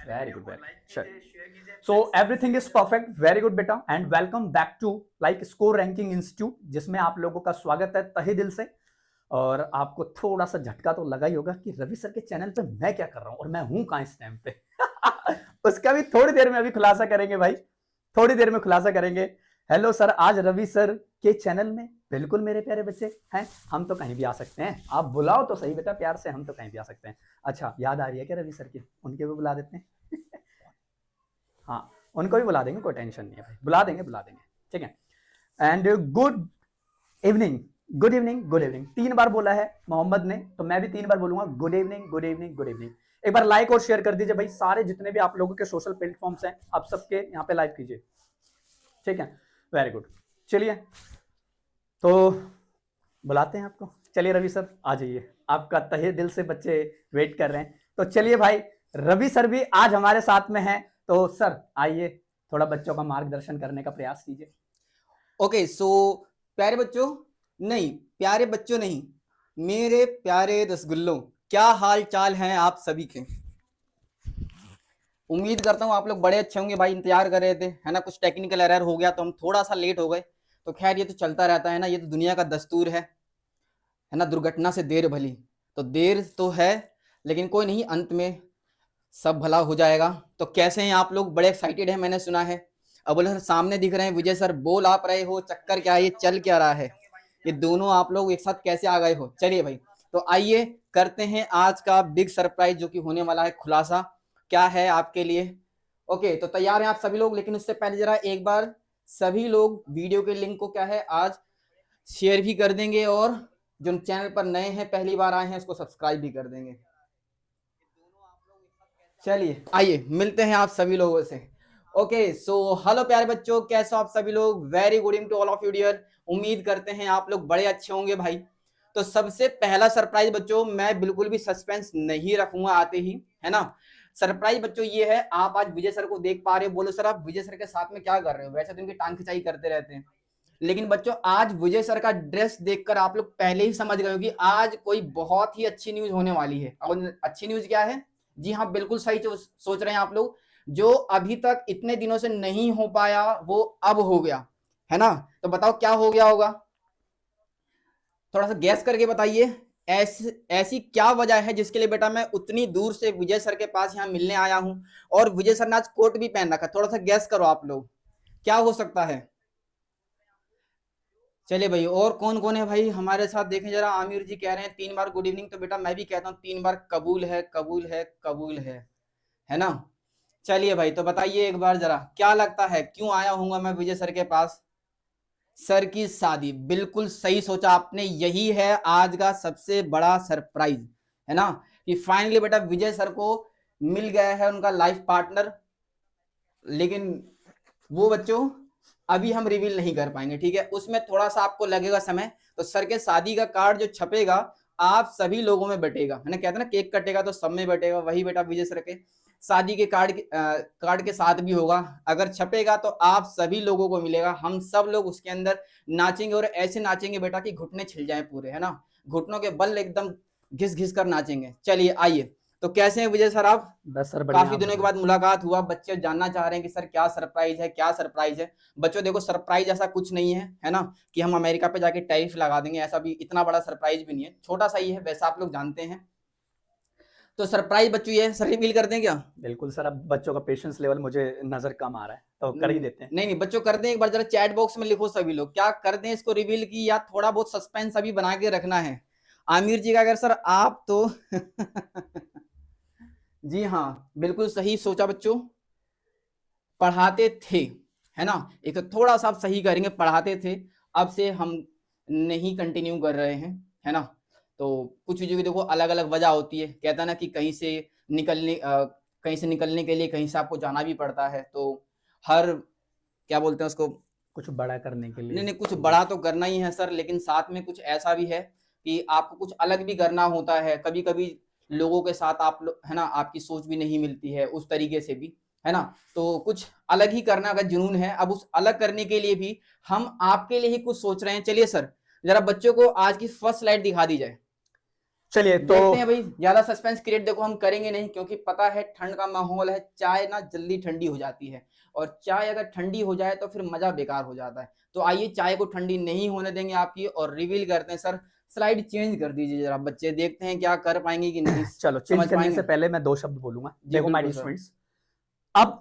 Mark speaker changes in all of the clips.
Speaker 1: Very good, very good. So everything is perfect, very good बेटा, and welcome back to like score ranking institute, जिसमें आप लोगों का स्वागत है तहे दिल से। और आपको थोड़ा सा झटका तो लगा ही होगा कि रवि सर के चैनल पे मैं क्या कर रहा हूं और मैं हूं कहां इस टाइम पे। उसका भी थोड़ी देर में अभी खुलासा करेंगे भाई, थोड़ी देर में खुलासा करेंगे। हेलो सर, आज रवि सर के चैनल में बिल्कुल मेरे प्यारे बच्चे हैं, हम तो कहीं भी आ सकते हैं, आप बुलाओ तो सही बेटा प्यार से, हम तो कहीं भी आ सकते हैं। अच्छा, याद आ रही है क्या रवि सर की? उनके भी बुला देते हैं। हाँ, उनको भी बुला देंगे, कोई टेंशन नहीं है भाई, बुला देंगे बुला देंगे, ठीक है। And good evening, good evening, good evening 3 बार बोला है मोहम्मद ने, तो मैं भी 3 बार बोलूंगा good evening, good evening, good evening. एक बार लाइक और शेयर कर दीजिए भाई, सारे जितने भी आप लोगों के सोशल प्लेटफॉर्म्स हैं, आप सबके यहाँ पे लाइक कीजिए, ठीक है। वेरी गुड, चलिए तो बुलाते हैं आपको। चलिए रवि सर आ जाइए, आपका तहे दिल से बच्चे वेट कर रहे हैं। तो चलिए भाई, रवि सर भी आज हमारे साथ में हैं, तो सर आइए थोड़ा बच्चों का मार्गदर्शन करने का प्रयास कीजिए।
Speaker 2: ओके, सो प्यारे बच्चों, नहीं प्यारे बच्चों नहीं, मेरे प्यारे रसगुल्लों, क्या हाल चाल हैं आप सभी के। उम्मीद करता हूँ आप लोग बड़े अच्छे होंगे भाई। इंतजार कर रहे थे, है ना। कुछ टेक्निकल एरर हो गया तो हम थोड़ा सा लेट हो गए, तो खैर ये तो चलता रहता है ना, ये तो दुनिया का दस्तूर है ना। दुर्घटना से देर भली, तो देर तो है लेकिन कोई नहीं, अंत में सब भला हो जाएगा। तो कैसे हैं आप लोग? बड़े एक्साइटेड हैं मैंने सुना है। अब बोले सर सामने दिख रहे हैं विजय सर, बोल आप रहे हो, चक्कर क्या है, ये चल क्या रहा है, ये दोनों आप लोग एक साथ कैसे आ गए हो? चलिए भाई, तो आइए करते हैं आज का बिग सरप्राइज जो कि होने वाला है खुलासा। क्या है आपके लिए? ओके, तो तैयार हैं आप सभी लोग? लेकिन उससे पहले जरा एक बार सभी लोग वीडियो के लिंक को क्या है आज शेयर भी कर देंगे, और जो चैनल पर नए हैं, पहली बार आए हैं, उसको सब्सक्राइब भी कर देंगे। चलिए आइए मिलते हैं आप सभी लोगों से। ओके, सो हेलो प्यारे बच्चों, कैसे हो आप सभी लोग? Very good evening to all of you dear. उम्मीद करते हैं आप लोग बड़े अच्छे होंगे भाई। तो सबसे पहला सरप्राइज बच्चों, मैं बिल्कुल भी सस्पेंस नहीं रखूंगा आते ही, है ना। सरप्राइज बच्चों ये है, आप आज विजय सर को देख पा रहे हो। बोलो सर, आप विजय सर के साथ में क्या कर रहे हो? वैसे तो इनकी टांग खिंचाई करते रहते हैं, लेकिन बच्चों आज विजय सर का ड्रेस देखकर आप लोग पहले ही समझ गए हो कि आज कोई बहुत ही अच्छी न्यूज होने वाली है। और अच्छी न्यूज क्या है? जी हाँ, बिल्कुल सही सोच रहे हैं आप लोग। जो अभी तक इतने दिनों से नहीं हो पाया वो अब हो गया, है ना। तो बताओ क्या हो गया होगा, थोड़ा सा गैस करके बताइए। ऐसी क्या वजह है जिसके लिए बेटा मैं उतनी दूर से विजय सर के पास यहाँ मिलने आया हूँ, और विजय सर ने आज कोट भी पहन रखा। थोड़ा सा गैस करो आप लोग, क्या हो सकता है। चलिए भाई, और कौन कौन है भाई हमारे साथ? देखें जरा। आमिर जी कह रहे हैं 3 बार गुड इवनिंग, तो बेटा मैं भी कहता हूँ 3 बार कबूल है, कबूल है, कबूल है ना। चलिए भाई, तो बताइए एक बार जरा, क्या लगता है क्यों आया हूँ मैं विजय सर के पास? सर की शादी, बिल्कुल सही सोचा आपने, यही है आज का सबसे बड़ा सरप्राइज, है ना। कि फाइनली बेटा विजय सर को मिल गया है उनका लाइफ पार्टनर। लेकिन वो बच्चों अभी हम रिवील नहीं कर पाएंगे, ठीक है, उसमें थोड़ा सा आपको लगेगा समय। तो सर के शादी का कार्ड जो छपेगा आप सभी लोगों में बटेगा, है ना। कहते हैं ना, केक कटेगा तो सब में बटेगा, वही बेटा विजय सर के शादी के कार्ड के साथ भी होगा। अगर छपेगा तो आप सभी लोगों को मिलेगा, हम सब लोग उसके अंदर नाचेंगे, और ऐसे नाचेंगे बेटा कि घुटने छिल जाए पूरे, है ना। घुटनों के बल एकदम घिस घिस कर नाचेंगे। चलिए आइए, तो कैसे हैं विजय सर आप?
Speaker 1: बस सर बढ़िया,
Speaker 2: काफी
Speaker 1: आप
Speaker 2: दिनों के
Speaker 1: बताएं।
Speaker 2: बाद मुलाकात हुआ, बच्चे जानना चाह रहे हैं कि सर क्या सरप्राइज है, क्या सरप्राइज है। बच्चों देखो, सरप्राइज ऐसा कुछ नहीं है ना, कि हम अमेरिका पे जाके टैरिफ लगा देंगे, ऐसा भी इतना बड़ा सरप्राइज भी नहीं है, छोटा सा ही है, वैसा आप लोग जानते हैं। तो सरप्राइज बच्चों ये सर रिवील कर दें क्या?
Speaker 1: बिल्कुल सर, अब बच्चों का पेशेंस लेवल मुझे नजर कम आ रहा है, तो कर ही देते हैं।
Speaker 2: नहीं नहीं बच्चों, कर दें एक बार जरा चैट बॉक्स में लिखो सभी लोग, क्या कर दें इसको रिवील की, या थोड़ा बहुत सस्पेंस अभी बना के रखना है। आमिर जी का अगर सर आप तो जी हाँ, बिल्कुल सही सोचा बच्चों, पढ़ाते थे, है ना। एक तो थोड़ा सा आप सही करेंगे, पढ़ाते थे, अब से हम नहीं कंटिन्यू कर रहे हैं, है ना। तो कुछ चीजों की देखो अलग अलग वजह होती है, कहता है ना कि कहीं से निकलने के लिए कहीं से आपको जाना भी पड़ता है। तो हर, क्या बोलते हैं उसको,
Speaker 1: कुछ बड़ा करने के लिए
Speaker 2: नहीं कुछ बड़ा तो करना ही है सर, लेकिन साथ में कुछ ऐसा भी है कि आपको कुछ अलग भी करना होता है। कभी कभी लोगों के साथ आप लोग, है ना, आपकी सोच भी नहीं मिलती है उस तरीके से भी, है ना। तो कुछ अलग ही करना का जुनून है। अब उस अलग करने के लिए भी हम आपके लिए ही कुछ सोच रहे हैं। चलिए सर, जरा बच्चों को आज की फर्स्ट स्लाइड दिखा दी जाए।
Speaker 1: चलिए तो
Speaker 2: देखते हैं भाई, ज्यादा सस्पेंस क्रिएट देखो हम करेंगे नहीं, क्योंकि पता है ठंड का माहौल है, चाय ना जल्दी ठंडी हो जाती है, और चाय अगर ठंडी हो जाए तो फिर मजा बेकार हो जाता है। तो आइए चाय को ठंडी नहीं होने देंगे आपकी, और रिवील करते हैं। सर स्लाइड चेंज कर दीजिए जरा, बच्चे देखते हैं क्या कर पाएंगे कि नहीं
Speaker 1: चलो, चेंज
Speaker 2: समझ
Speaker 1: करने
Speaker 2: पाएंगे।
Speaker 1: से पहले मैं 2 शब्द बोलूंगा।
Speaker 2: जी
Speaker 1: देखो माय
Speaker 2: बिल्कुल
Speaker 1: डियर
Speaker 2: सर।
Speaker 1: स्टूडेंट्स, अब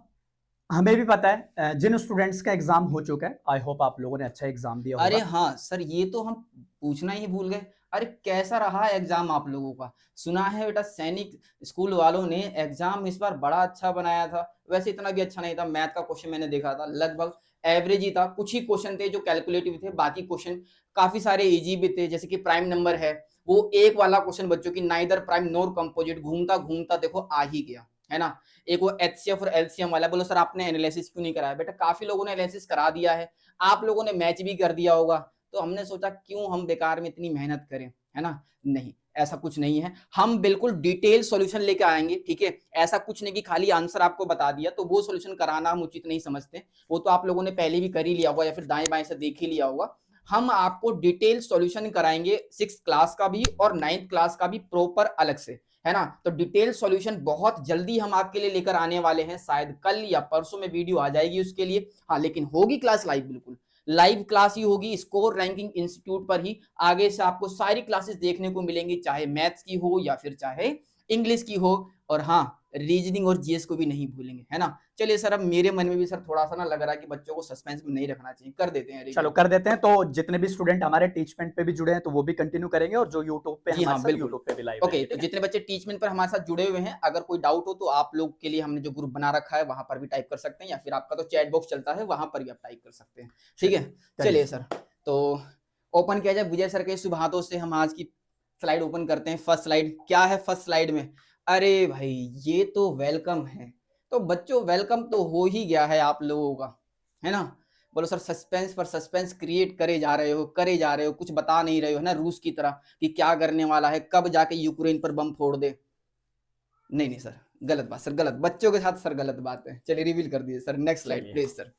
Speaker 1: हमें भी पता है जिन स्टूडेंट्स का एग्जाम हो चुका है, आई होप आप लोगों ने अच्छा एग्जाम दिया
Speaker 2: अरे
Speaker 1: होगा।
Speaker 2: हाँ सर, ये तो हम पूछना ही भूल गए। अरे कैसा रहा एग्जाम आप लोगों का? सुना है बेटा सैनिक स्कूल वालों ने एग्जाम इस बार बड़ा अच्छा बनाया था। वैसे इतना भी अच्छा नहीं था, मैथ का क्वेश्चन मैंने देखा था लगभग एवरेज ही था। कुछ ही क्वेश्चन थे जो कैलकुलेटिव थे, बाकी क्वेश्चन काफी सारे इजी भी थे। जैसे कि प्राइम नंबर है, वो एक वाला क्वेश्चन बच्चों की नाइदर प्राइम नोर कंपोजिट, घूमता घूमता देखो आ ही गया, है ना। एक वो एचसीएफ और एलसीएम वाला, बोलो सर आपने एनालिसिस क्यों नहीं कराया? बेटा काफी लोगों ने एनालिसिस करा दिया है, आप लोगों ने मैच भी कर दिया होगा, तो हमने सोचा क्यों हम बेकार में इतनी मेहनत करें, है ना। नहीं, ऐसा कुछ नहीं है, हम बिल्कुल डिटेल सॉल्यूशन लेके आएंगे, ठीक है। ऐसा कुछ नहीं कि खाली आंसर आपको बता दिया तो वो सॉल्यूशन कराना हम उचित नहीं समझते। वो तो आप लोगों ने पहले भी कर ही लिया होगा या फिर दाएं बाएं से देख ही लिया होगा। हम आपको डिटेल सॉल्यूशन कराएंगे 6th क्लास का भी और 9th क्लास का भी प्रॉपर अलग से, है ना। तो डिटेल सॉल्यूशन बहुत जल्दी हम आपके लिए लेकर आने वाले हैं, शायद कल या परसों में वीडियो आ जाएगी उसके लिए। हाँ, लेकिन होगी क्लास लाइव, बिल्कुल लाइव क्लास ही होगी, स्कोर रैंकिंग इंस्टीट्यूट पर ही। आगे से आपको सारी क्लासेस देखने को मिलेंगी, चाहे मैथ्स की हो या फिर चाहे इंग्लिश की हो। और हाँ, रीजनिंग और जीएस को भी नहीं भूलेंगे, है ना। चलिए सर, अब मेरे मन में भी सर थोड़ा सा ना लग रहा है कि बच्चों को सस्पेंस में नहीं रखना चाहिए, कर देते हैं
Speaker 1: चलो
Speaker 2: रिवील।
Speaker 1: कर देते हैं। तो जितने भी स्टूडेंट हमारे टीचमेंट पे भी जुड़े हैं तो वो भी कंटिन्यू करेंगे, और जो यूट्यूब पे
Speaker 2: जी
Speaker 1: हमारे
Speaker 2: हाँ
Speaker 1: साथ
Speaker 2: बिल्कुल।
Speaker 1: यूट्यूब पे भी लाइव
Speaker 2: ओके,
Speaker 1: रहेंगे,
Speaker 2: तो
Speaker 1: ठीक है।
Speaker 2: जितने बच्चे टीचमेंट पर हमारे साथ जुड़े हुए हैं, अगर कोई डाउट हो तो आप लोग के लिए हमने जो ग्रुप बना रखा है वहां पर भी टाइप कर सकते हैं, या फिर आपका तो चैट बॉक्स चलता है वहां पर भी आप टाइप कर सकते हैं, ठीक है।
Speaker 1: चलिए करिए
Speaker 2: चलिए
Speaker 1: शुरू।
Speaker 2: सर, तो ओपन किया जाए विजय सर के शुभ हाथों से। हम आज की स्लाइड ओपन करते हैं। फर्स्ट स्लाइड क्या है? फर्स्ट स्लाइड में अरे भाई ये तो वेलकम है। तो बच्चों वेलकम तो हो ही गया है आप लोगों का, है ना। बोलो सर, सस्पेंस पर सस्पेंस क्रिएट करे जा रहे हो, करे जा रहे हो, कुछ बता नहीं रहे हो, है ना, रूस की तरह कि क्या करने वाला है, कब जाके यूक्रेन पर बम फोड़ दे। नहीं नहीं सर, गलत बात सर, गलत, बच्चों के साथ सर गलत बात है। चलिए रिवील कर दीजिए सर, नेक्स्ट स्लाइड
Speaker 1: चलिए
Speaker 2: प्लीज सर।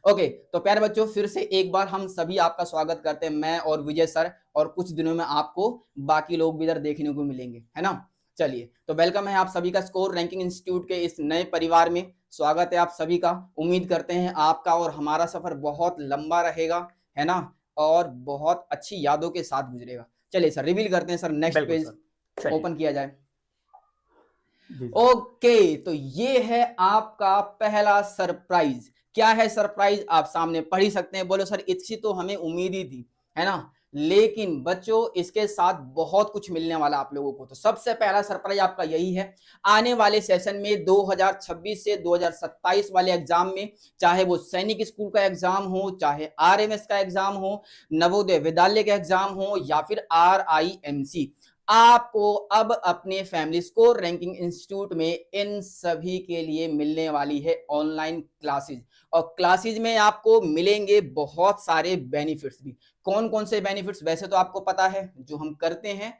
Speaker 2: ओके, तो प्यारे बच्चों फिर से एक बार हम सभी आपका स्वागत करते हैं, मैं और विजय सर, और कुछ दिनों में आपको बाकी लोग भी इधर देखने को मिलेंगे, है ना। चलिए, तो वेलकम है आप सभी का स्कोर रैंकिंग इंस्टीट्यूट के इस नए परिवार में। स्वागत है आप सभी का। उम्मीद करते हैं आपका और हमारा सफर बहुत लंबा रहेगा, है ना, और बहुत अच्छी यादों के साथ गुजरेगा। चलिए सर रिवील करते हैं सर, नेक्स्ट
Speaker 1: बिल्कुल
Speaker 2: पेज
Speaker 1: सर, चलिए
Speaker 2: ओपन किया जाए।
Speaker 1: जी।
Speaker 2: ओके, तो ये है आपका पहला सरप्राइज। क्या है सरप्राइज? आप सामने पढ़ ही सकते हैं। बोलो सर, इसकी तो हमें उम्मीद ही थी, है ना, लेकिन बच्चों इसके साथ बहुत कुछ मिलने वाला आप लोगों को। तो सबसे पहला सरप्राइज आपका यही है, आने वाले सेशन में 2026 से 2027 वाले एग्जाम में, चाहे वो सैनिक स्कूल का एग्जाम हो, चाहे आरएमएस का एग्जाम हो, नवोदय विद्यालय का एग्जाम हो, या फिर आरआईएमसी, आपको अब अपने फैमिली स्कोर रैंकिंग इंस्टीट्यूट में इन सभी के लिए मिलने वाली है ऑनलाइन क्लासेज। और क्लासेज में आपको मिलेंगे बहुत सारे बेनिफिट्स भी। कौन कौन से बेनिफिट्स? वैसे तो आपको पता है, जो हम करते हैं,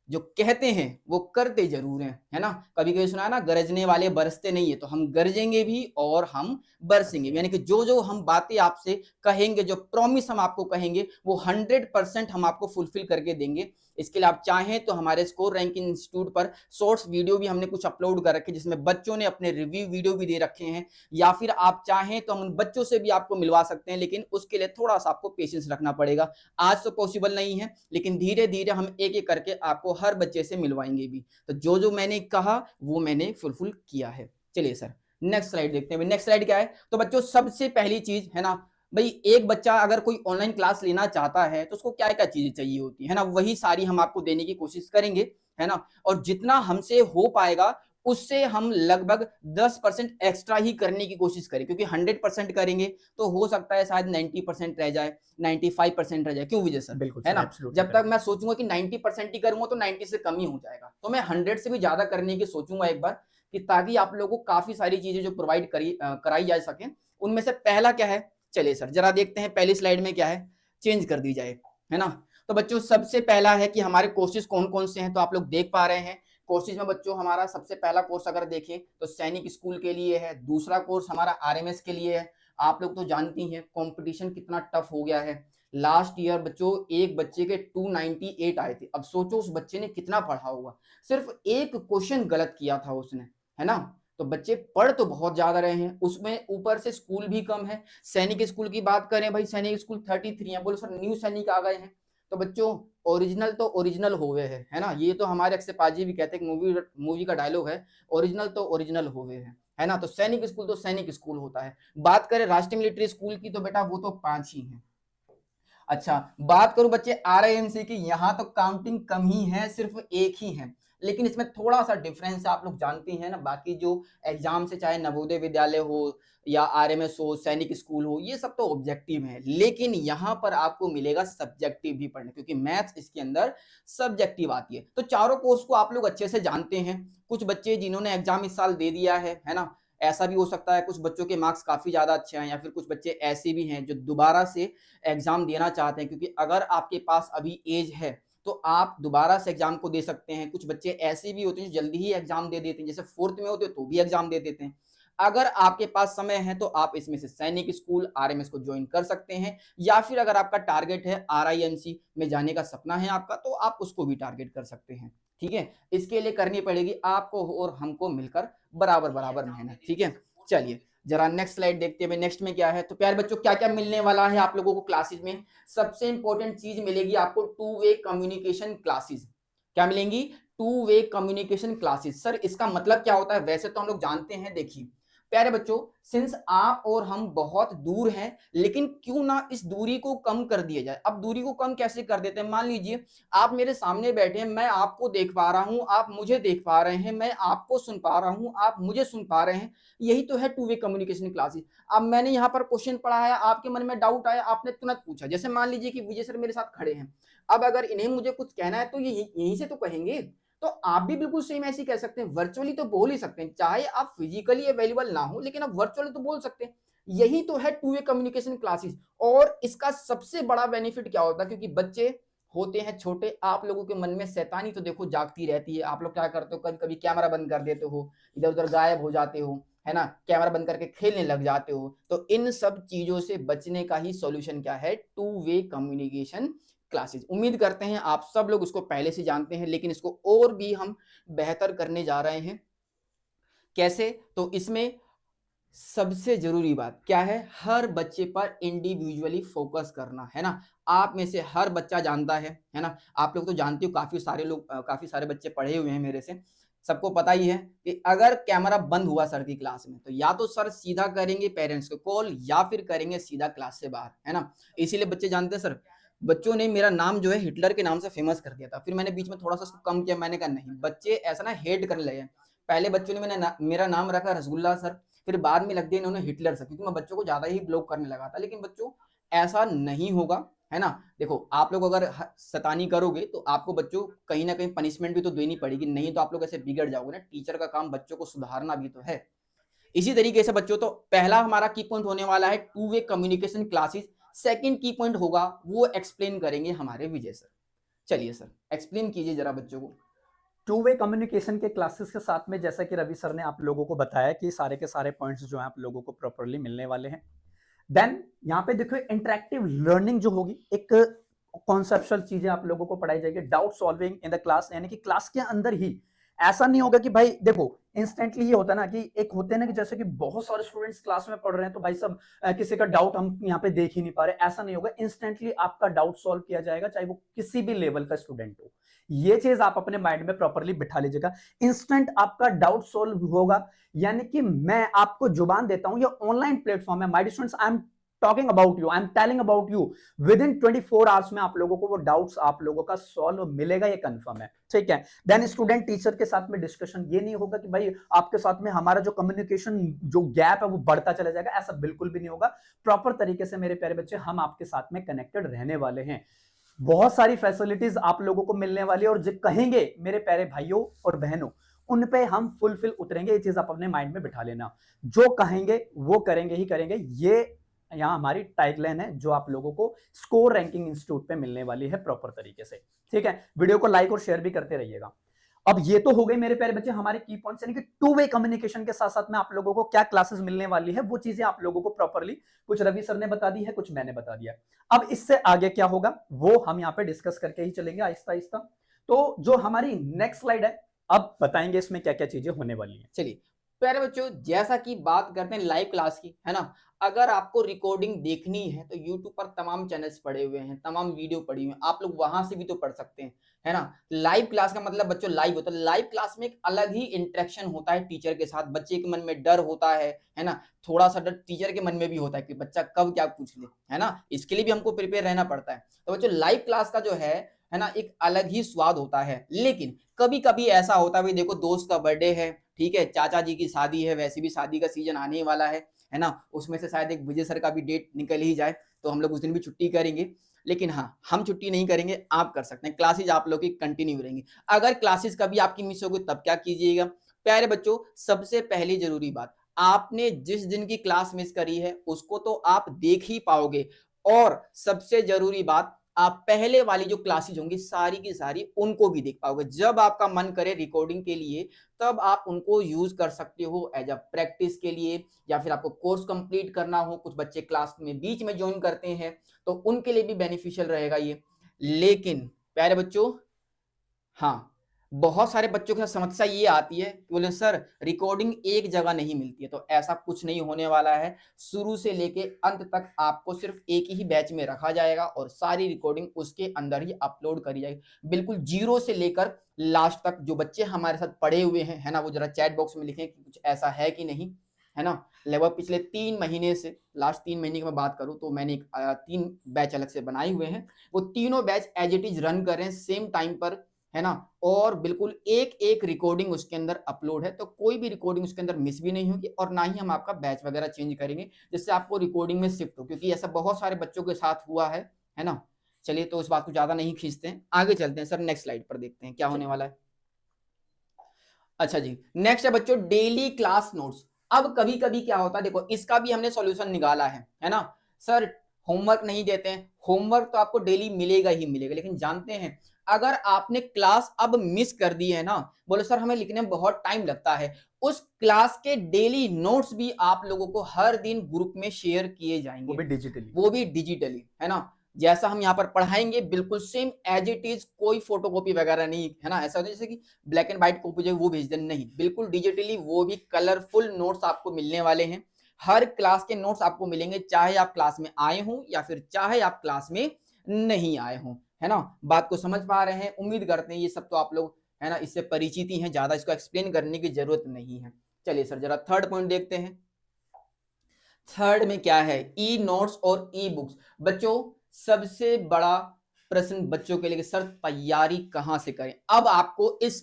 Speaker 2: जो कहते हैं वो करते जरूर हैं, है ना। कभी कभी सुना है ना, गरजने वाले बरसते नहीं है, तो हम गरजेंगे भी और हम बरसेंगे भी। यानी कि जो जो हम बातें आपसे कहेंगे, जो प्रॉमिस हम आपको कहेंगे, वो 100% हम आपको फुलफिल करके देंगे। इसके लिए आप चाहें तो हमारे स्कोर रैंकिंग इंस्टीट्यूट पर शॉर्ट्स वीडियो भी हमने कुछ अपलोड कर रखे, जिसमें बच्चों ने अपने रिव्यू वीडियो भी दे रखे हैं। या फिर आप चाहें तो हम उन बच्चों से भी आपको मिलवा सकते हैं, लेकिन उसके लिए थोड़ा सा आपको पेशेंस रखना पड़ेगा। आज तो पॉसिबल नहीं है, लेकिन धीरे धीरे हम एक एक करके आपको हर बच्चे से मिलवाएंगे भी। तो जो जो मैंने कहा वो मैंने फुलफिल किया है। चलिए सर नेक्स्ट स्लाइड देखते हैं। नेक्स्ट स्लाइड क्या है? तो बच्चों सबसे पहली चीज, है ना भाई, एक बच्चा अगर कोई ऑनलाइन क्लास लेना चाहता है तो उसको क्या क्या चीजें चाहिए होती है ना, वही सारी हम आपको देने की कोशिश करेंगे, है ना। और जितना हमसे हो पाएगा उससे हम लगभग 10% एक्स्ट्रा ही करने की कोशिश करें, क्योंकि 100% करेंगे तो हो सकता है शायद 90% रह जाए, 95% रह जाए। क्यों विजय सर?
Speaker 1: बिल्कुल
Speaker 2: है
Speaker 1: सर,
Speaker 2: ना।
Speaker 1: एब्सोल्युटली
Speaker 2: जब तक
Speaker 1: करेक्ट।
Speaker 2: मैं सोचूंगा कि 90% ही करूंगा तो 90 से कम ही हो जाएगा, तो मैं 100 से भी ज्यादा करने की सोचूंगा एक बार, कि ताकि आप लोगों को काफी सारी चीजें जो प्रोवाइड कराई जा सके। उनमें से पहला क्या है? चलिए सर जरा देखते हैं पहली स्लाइड में क्या है, चेंज कर दी जाए, है ना। तो बच्चों सबसे पहला है कि हमारे कोर्सेज कौन कौन से हैं, तो आप लोग देख पा रहे हैं। कोर्सेज में बच्चों हमारा सबसे पहला कोर्स अगर देखें तो सैनिक स्कूल के लिए है, दूसरा कोर्स हमारा आरएमएस के लिए है। आप लोग तो जानती हैं कंपटीशन कितना टफ हो गया है, लास्ट ईयर बच्चों एक बच्चे के 298 आए थे। अब सोचो उस बच्चे ने कितना पढ़ा होगा, सिर्फ एक क्वेश्चन गलत किया था उसने, है ना। तो बच्चे पढ़ तो बहुत ज्यादा रहे हैं, उसमें ऊपर से स्कूल भी कम है। सैनिक स्कूल की बात करें भाई, सैनिक स्कूल 33 है, बोलो सर न्यू सैनिक आ गए हैं। तो बच्चों ओरिजिनल तो ओरिजिनल होवे है ना, ये तो हमारे अक्षय पाजी भी कहते हैं, मूवी का डायलॉग है, ओरिजिनल तो ओरिजिनल होवे है ना। तो सैनिक स्कूल तो सैनिक स्कूल होता है। बात करें राष्ट्रीय मिलिट्री स्कूल की तो बेटा वो तो 5 ही है। अच्छा, बात करूं बच्चे आरआईएमसी की, यहां तो काउंटिंग कम ही है, सिर्फ एक ही है, लेकिन इसमें थोड़ा सा डिफरेंस है, आप लोग जानते हैं ना। बाकी जो एग्जाम से चाहे नवोदय विद्यालय हो या आरएमएस हो, सैनिक स्कूल हो, ये सब तो ऑब्जेक्टिव है, लेकिन यहाँ पर आपको मिलेगा सब्जेक्टिव भी पढ़ने, क्योंकि मैथ्स इसके अंदर सब्जेक्टिव आती है। तो चारों कोर्स को आप लोग अच्छे से जानते हैं। कुछ बच्चे जिन्होंने एग्जाम इस साल दे दिया है ना, ऐसा भी हो सकता है कुछ बच्चों के मार्क्स काफी ज्यादा अच्छे हैं, या फिर कुछ बच्चे ऐसे भी हैं जो दोबारा से एग्जाम देना चाहते हैं, क्योंकि अगर आपके पास अभी एज है तो आप दोबारा से एग्जाम को दे सकते हैं। कुछ बच्चे ऐसे भी होते हैं जो जल्दी ही एग्जाम दे देते हैं, जैसे 4th में होते हैं तो भी एग्जाम दे देते हैं। अगर आपके पास समय है तो आप इसमें से सैनिक स्कूल आरएमएस को ज्वाइन कर सकते हैं, या फिर अगर आपका टारगेट है आरआईएमसी में जाने का सपना है आपका, तो आप उसको भी टारगेट कर सकते हैं। ठीक है, इसके लिए करनी पड़ेगी आपको और हमको मिलकर बराबर बराबर मेहनत। ठीक है, चलिए जरा नेक्स्ट स्लाइड देखते हैं। नेक्स्ट में क्या है, तो प्यारे बच्चों क्या क्या मिलने वाला है आप लोगों को क्लासेस में। सबसे इंपॉर्टेंट चीज मिलेगी आपको 2 वे कम्युनिकेशन क्लासेस। क्या मिलेंगी? 2 वे कम्युनिकेशन क्लासेस। सर इसका मतलब क्या होता है? वैसे तो हम लोग जानते हैं, देखिए प्यारे बच्चों, सिंस आप और हम बहुत दूर हैं, लेकिन क्यों ना इस दूरी को कम कर दिया जाए। अब दूरी को कम कैसे कर देते हैं? मान लीजिए आप मेरे सामने बैठे हैं, मैं आपको देख पा रहा हूं, आप मुझे देख पा रहे हैं, मैं आपको सुन पा रहा हूं, आप मुझे सुन पा रहे हैं। यही तो है 2 वे कम्युनिकेशन क्लासेस। अब मैंने यहाँ पर क्वेश्चन पढ़ाया, आपके मन में डाउट आया, आपने तुरंत पूछा। जैसे मान लीजिए कि विजय सर मेरे साथ खड़े हैं, अब अगर इन्हें मुझे कुछ कहना है तो ये यहीं से तो कहेंगे, तो आप भी बिल्कुल सेम ऐसे कह सकते हैं। वर्चुअली तो बोल ही सकते हैं, चाहे आप फिजिकली अवेलेबल ना हो, लेकिन आप वर्चुअली तो बोल सकते हैं। यही तो है 2 वे कम्युनिकेशन क्लासेस। और इसका सबसे बड़ा बेनिफिट क्या होता है, क्योंकि बच्चे होते हैं छोटे, आप लोगों के मन में शैतानी तो देखो जागती रहती है। आप लोग क्या करते हो, कभी कभी कैमरा बंद कर देते हो, इधर उधर गायब हो जाते हो, है ना, कैमरा बंद करके खेलने लग जाते हो। तो इन सब चीजों से बचने का ही सॉल्यूशन क्या है? 2 वे कम्युनिकेशन क्लासेस। उम्मीद करते हैं आप सब लोग उसको पहले से जानते हैं, लेकिन इसको और भी हम बेहतर करने जा रहे हैं। कैसे? तो इसमें सबसे जरूरी बात क्या है? हर बच्चे पर इंडिविजुअली फोकस करना, है ना। आप में से हर बच्चा जानता है ना। आप लोग तो जानते हो, काफी सारे लोग, काफी सारे बच्चे पढ़े हुए हैं मेरे से, सबको पता ही है कि अगर कैमरा बंद हुआ सर की क्लास में, तो या तो सर सीधा करेंगे पेरेंट्स को कॉल, या फिर करेंगे सीधा क्लास से बाहर, है ना। इसीलिए बच्चे जानते हैं। सर बच्चों ने मेरा नाम जो है हिटलर के नाम से फेमस कर दिया था, फिर मैंने बीच में थोड़ा सा उसको कम किया। मैंने कहा नहीं, बच्चे ऐसा ना हेट करने लगे। पहले बच्चों ने मेरा नाम रखा रसगुल्ला सर, फिर बाद में लग दिया इन्होंने हिटलर सर, क्योंकि मैं बच्चों को ज्यादा ही ब्लॉक करने लगा था। लेकिन बच्चों ऐसा नहीं होगा, है ना। देखो आप लोग अगर शैतानी करोगे तो आपको बच्चों कहीं ना कहीं पनिशमेंट भी तो देनी पड़ेगी, नहीं तो आप लोग ऐसे बिगड़ जाओगे ना। टीचर का काम बच्चों को सुधारना भी तो है। इसी तरीके से बच्चों, तो पहला हमारा की पॉइंट होने वाला है 2 वे कम्युनिकेशन क्लासेस। सेकंड की पॉइंट होगा, वो एक्सप्लेन करेंगे हमारे विजय सर। चलिए सर एक्सप्लेन कीजिए जरा बच्चों को।
Speaker 1: 2 वे कम्युनिकेशन के क्लासेस के साथ में, जैसा कि रवि सर ने आप लोगों को बताया कि सारे के सारे पॉइंट्स जो हैं आप लोगों को प्रॉपरली मिलने वाले हैं। देन यहाँ पे देखो इंटरेक्टिव लर्निंग जो होगी, एक कॉन्सेप्चुअल चीजें आप लोगों को पढ़ाई जाएगी, doubt solving in the class, यानी कि क्लास के अंदर ही। ऐसा नहीं होगा कि भाई देखो इंस्टेंटली ये होता है ना कि एक होते हैं ना कि जैसे कि बहुत सारे स्टूडेंट्स क्लास में पढ़ रहे हैं तो भाई सब किसी का डाउट हम यहाँ पे देख ही नहीं पा रहे। ऐसा नहीं होगा, इंस्टेंटली आपका डाउट सॉल्व किया जाएगा, चाहे वो किसी भी लेवल का स्टूडेंट हो। ये चीज आप अपने माइंड में प्रॉपरली बिठा लीजिएगा। इंस्टेंट आपका डाउट सॉल्व होगा, यानी कि मैं आपको जुबान देता हूं, ये ऑनलाइन प्लेटफॉर्म है my students, I am talking about you, I am telling about you. With in 24 hours में आप लोगों को वो डाउट्स आप लोगों का सॉल्व मिलेगा, ये कंफर्म है। ठीक है, देन स्टूडेंट टीचर के साथ में डिस्कशन, ये नहीं होगा कि भाई आपके साथ में हमारा जो कम्युनिकेशन जो गैप है वो बढ़ता चला जाएगा, ऐसा बिल्कुल भी नहीं होगा। प्रॉपर तरीके से मेरे प्यारे बच्चे हम आपके साथ में कनेक्टेड रहने वाले हैं। बहुत सारी फैसिलिटीज आप लोगों को मिलने वाली है, और जो कहेंगे मेरे प्यारे भाइयों और बहनों, उन पे हम फुलफिल उतरेंगे। ये चीज आप अपने माइंड में बिठा लेना, जो कहेंगे वो करेंगे ही करेंगे। ये यहाँ हमारी टाइगलाइन है जो आप लोगों को स्कोर रैंकिंग इंस्टीट्यूट पे मिलने वाली है प्रॉपर तरीके से। ठीक है, वीडियो को लाइक और शेयर भी करते रहिएगा। अब ये तो हो गई मेरे प्यारे बच्चे हमारे की पॉइंट्स, यानी कि टू वे कम्युनिकेशन के साथ साथ में आप लोगों को क्या क्लासेस मिलने वाली है वो चीजें आप लोगों को प्रॉपरली कुछ रवि सर ने बता दी है, कुछ मैंने बता दिया। अब इससे आगे क्या होगा वो हम यहाँ पे डिस्कस करके ही चलेंगे आहिस्ता आहिस्ता। तो जो हमारी नेक्स्ट स्लाइड है, अब बताएंगे इसमें क्या क्या चीजें होने वाली है।
Speaker 2: चलिए प्यारे बच्चों, जैसा कि बात करते हैं लाइव क्लास की, है ना। अगर आपको रिकॉर्डिंग देखनी है तो YouTube पर तमाम चैनल्स पड़े हुए हैं, तमाम वीडियो पड़ी हुई हैं, आप लोग वहां से भी तो पढ़ सकते हैं, है ना। लाइव क्लास का मतलब बच्चों लाइव होता है। लाइव क्लास में एक अलग ही इंटरेक्शन होता है टीचर के साथ। बच्चे के मन में डर होता है ना। थोड़ा सा डर टीचर के मन में भी होता है कि बच्चा कब क्या पूछ ले, है ना। इसके लिए भी हमको प्रिपेयर रहना पड़ता है। तो बच्चों लाइव क्लास का जो है ना, एक अलग ही स्वाद होता है। लेकिन कभी कभी ऐसा होता है, भाई देखो दोस्त का बर्थडे है, ठीक है, चाचा जी की शादी है, वैसे भी शादी का सीजन आने ही वाला है ना। उसमें से शायद एक विजय सर का भी डेट निकल ही जाए, तो हम लोग उस दिन भी छुट्टी करेंगे। लेकिन हाँ, हम छुट्टी नहीं करेंगे, आप कर सकते हैं, क्लासेज आप लोग की कंटिन्यू रहेंगी। अगर क्लासेस कभी आपकी मिस हो गई तब क्या कीजिएगा प्यारे बच्चों। सबसे पहली जरूरी बात, आपने जिस दिन की क्लास मिस करी है उसको तो आप देख ही पाओगे। और सबसे जरूरी बात, आप पहले वाली जो क्लासेज होंगी सारी की सारी उनको भी देख पाओगे। जब आपका मन करे रिकॉर्डिंग के लिए तब आप उनको यूज कर सकते हो एज अ प्रैक्टिस के लिए, या फिर आपको कोर्स कंप्लीट करना हो, कुछ बच्चे क्लास में बीच में ज्वाइन करते हैं तो उनके लिए भी बेनिफिशियल रहेगा ये। लेकिन प्यारे बच्चों, हाँ, बहुत सारे बच्चों के साथ समस्या ये आती है कि बोले सर रिकॉर्डिंग एक जगह नहीं मिलती है। तो ऐसा कुछ नहीं होने वाला है। शुरू से लेके अंत तक आपको सिर्फ एक ही बैच में रखा जाएगा और सारी रिकॉर्डिंग उसके अंदर ही अपलोड करी जाएगी, बिल्कुल जीरो से लेकर लास्ट तक। जो बच्चे हमारे साथ पढ़े हुए हैं, है ना, वो जरा चैट बॉक्स में लिखें कि कुछ ऐसा है कि नहीं, है ना। लगभग पिछले 3 महीने से, लास्ट 3 महीने की मैं बात करूं तो मैंने 3 बैच अलग से बनाए हुए हैं। वो तीनों batch as it is run कर रहे हैं सेम टाइम पर, है ना। और बिल्कुल एक एक रिकॉर्डिंग उसके अंदर अपलोड है, तो कोई भी रिकॉर्डिंग उसके अंदर मिस भी नहीं होगी और ना ही हम आपका बैच वगैरह चेंज करेंगे जिससे आपको रिकॉर्डिंग में शिफ्ट हो, क्योंकि ऐसा बहुत सारे बच्चों के साथ हुआ है ना। चलिए तो इस बात को ज्यादा नहीं खींचते हैं, आगे चलते हैं सर, नेक्स्ट स्लाइड पर देखते हैं क्या होने वाला है। अच्छा जी, नेक्स्ट है बच्चों डेली क्लास नोट्स। अब कभी कभी क्या होता है, देखो इसका भी हमने सॉल्यूशन निकाला है ना। सर होमवर्क नहीं देते हैं, होमवर्क तो आपको डेली मिलेगा ही मिलेगा, लेकिन जानते हैं अगर आपने क्लास अब मिस कर दी है ना, बोले सर हमें लिखने में बहुत टाइम लगता है, उस क्लास के डेली नोट्स भी आप लोगों को हर दिन ग्रुप में शेयर किए जाएंगे, वो भी डिजिटली, है ना। जैसा हम यहाँ पर पढ़ाएंगे बिल्कुल सेम एज इट इज, कोई फोटोकॉपी वगैरह नहीं, है ना। ऐसा जैसे कि ब्लैक एंड व्हाइट कॉपी जो वो भेज दें, नहीं, बिल्कुल डिजिटली, वो भी कलरफुल नोट्स आपको मिलने वाले हैं। हर क्लास के नोट्स आपको मिलेंगे, चाहे आप क्लास में आए हों या फिर चाहे आप क्लास में नहीं आए हों, है ना। बात को समझ पा रहे हैं, उम्मीद करते हैं ये सब तो आप लोग, है ना, इससे परिचित ही हैं, ज्यादा इसको एक्सप्लेन करने की जरूरत नहीं है। चलिए सर जरा थर्ड पॉइंट देखते हैं। थर्ड में क्या है, ई नोट्स और ई बुक्स। बच्चों सबसे बड़ा प्रश्न बच्चों के लिए कि सर तैयारी कहां से करें। अब आपको इस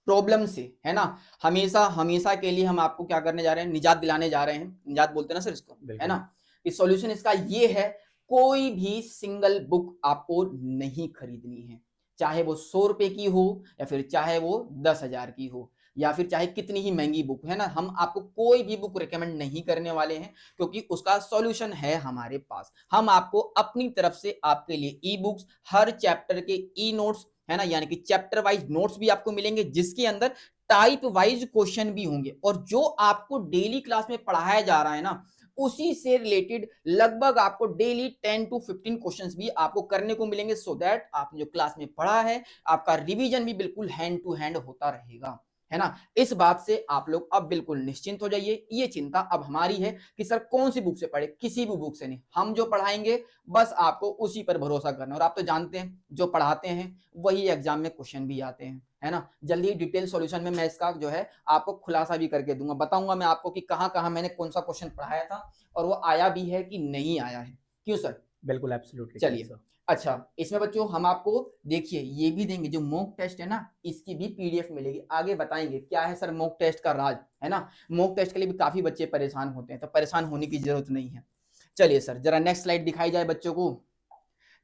Speaker 2: प्रॉब्लम से, है ना, हमेशा हमेशा के लिए हम आपको क्या करने जा रहे हैं, निजात दिलाने जा रहे हैं। निजात बोलते हैं ना सर इसको, है ना। इस सॉल्यूशन इसका ये है, कोई भी सिंगल बुक आपको नहीं खरीदनी है, चाहे वो 100 रुपए की हो या फिर चाहे वो 10,000 की हो या फिर चाहे कितनी ही महंगी बुक, है ना। हम आपको कोई भी बुक रिकमेंड नहीं करने वाले हैं क्योंकि उसका सॉल्यूशन है हमारे पास। हम आपको अपनी तरफ से आपके लिए ई बुक्स, हर चैप्टर के ई नोट्स, है ना, यानी कि चैप्टर वाइज नोट्स भी आपको मिलेंगे जिसके अंदर टाइप वाइज क्वेश्चन भी होंगे, और जो आपको डेली क्लास में पढ़ाया जा रहा है ना उसी से रिलेटेड लगभग आपको डेली 10 to 15 क्वेश्चंस भी आपको करने को मिलेंगे, सो दैट आपने जो क्लास में पढ़ा है आपका रिवीजन भी बिल्कुल हैंड टू हैंड होता रहेगा, है ना। इस बात से आप लोग अब बिल्कुल निश्चिंत हो जाइए। ये चिंता अब हमारी है कि सर कौन सी बुक से पढ़े, किसी भी बुक से नहीं, हम जो पढ़ाएंगे बस आपको उसी पर भरोसा करना। और आप तो जानते हैं जो पढ़ाते हैं वही एग्जाम में क्वेश्चन भी आते हैं, है ना। जल्दी डिटेल सॉल्यूशन में मैं इसका जो है आपको खुलासा भी करके दूंगा, बताऊंगा मैं आपको कि कहां कहां मैंने कौन सा क्वेश्चन पढ़ाया था और वो आया भी है कि नहीं आया है। क्यों सर?
Speaker 1: बिल्कुल एब्सोल्युटली।
Speaker 2: चलिए अच्छा, इसमें बच्चों हम आपको देखिए ये भी देंगे, जो मॉक टेस्ट है ना इसकी भी पीडीएफ मिलेगी, आगे बताएंगे क्या है सर मॉक टेस्ट का राज, है ना। मॉक टेस्ट के लिए भी काफी बच्चे परेशान होते हैं, तो परेशान होने की जरूरत नहीं है। चलिए सर जरा नेक्स्ट स्लाइड दिखाई जाए बच्चों को।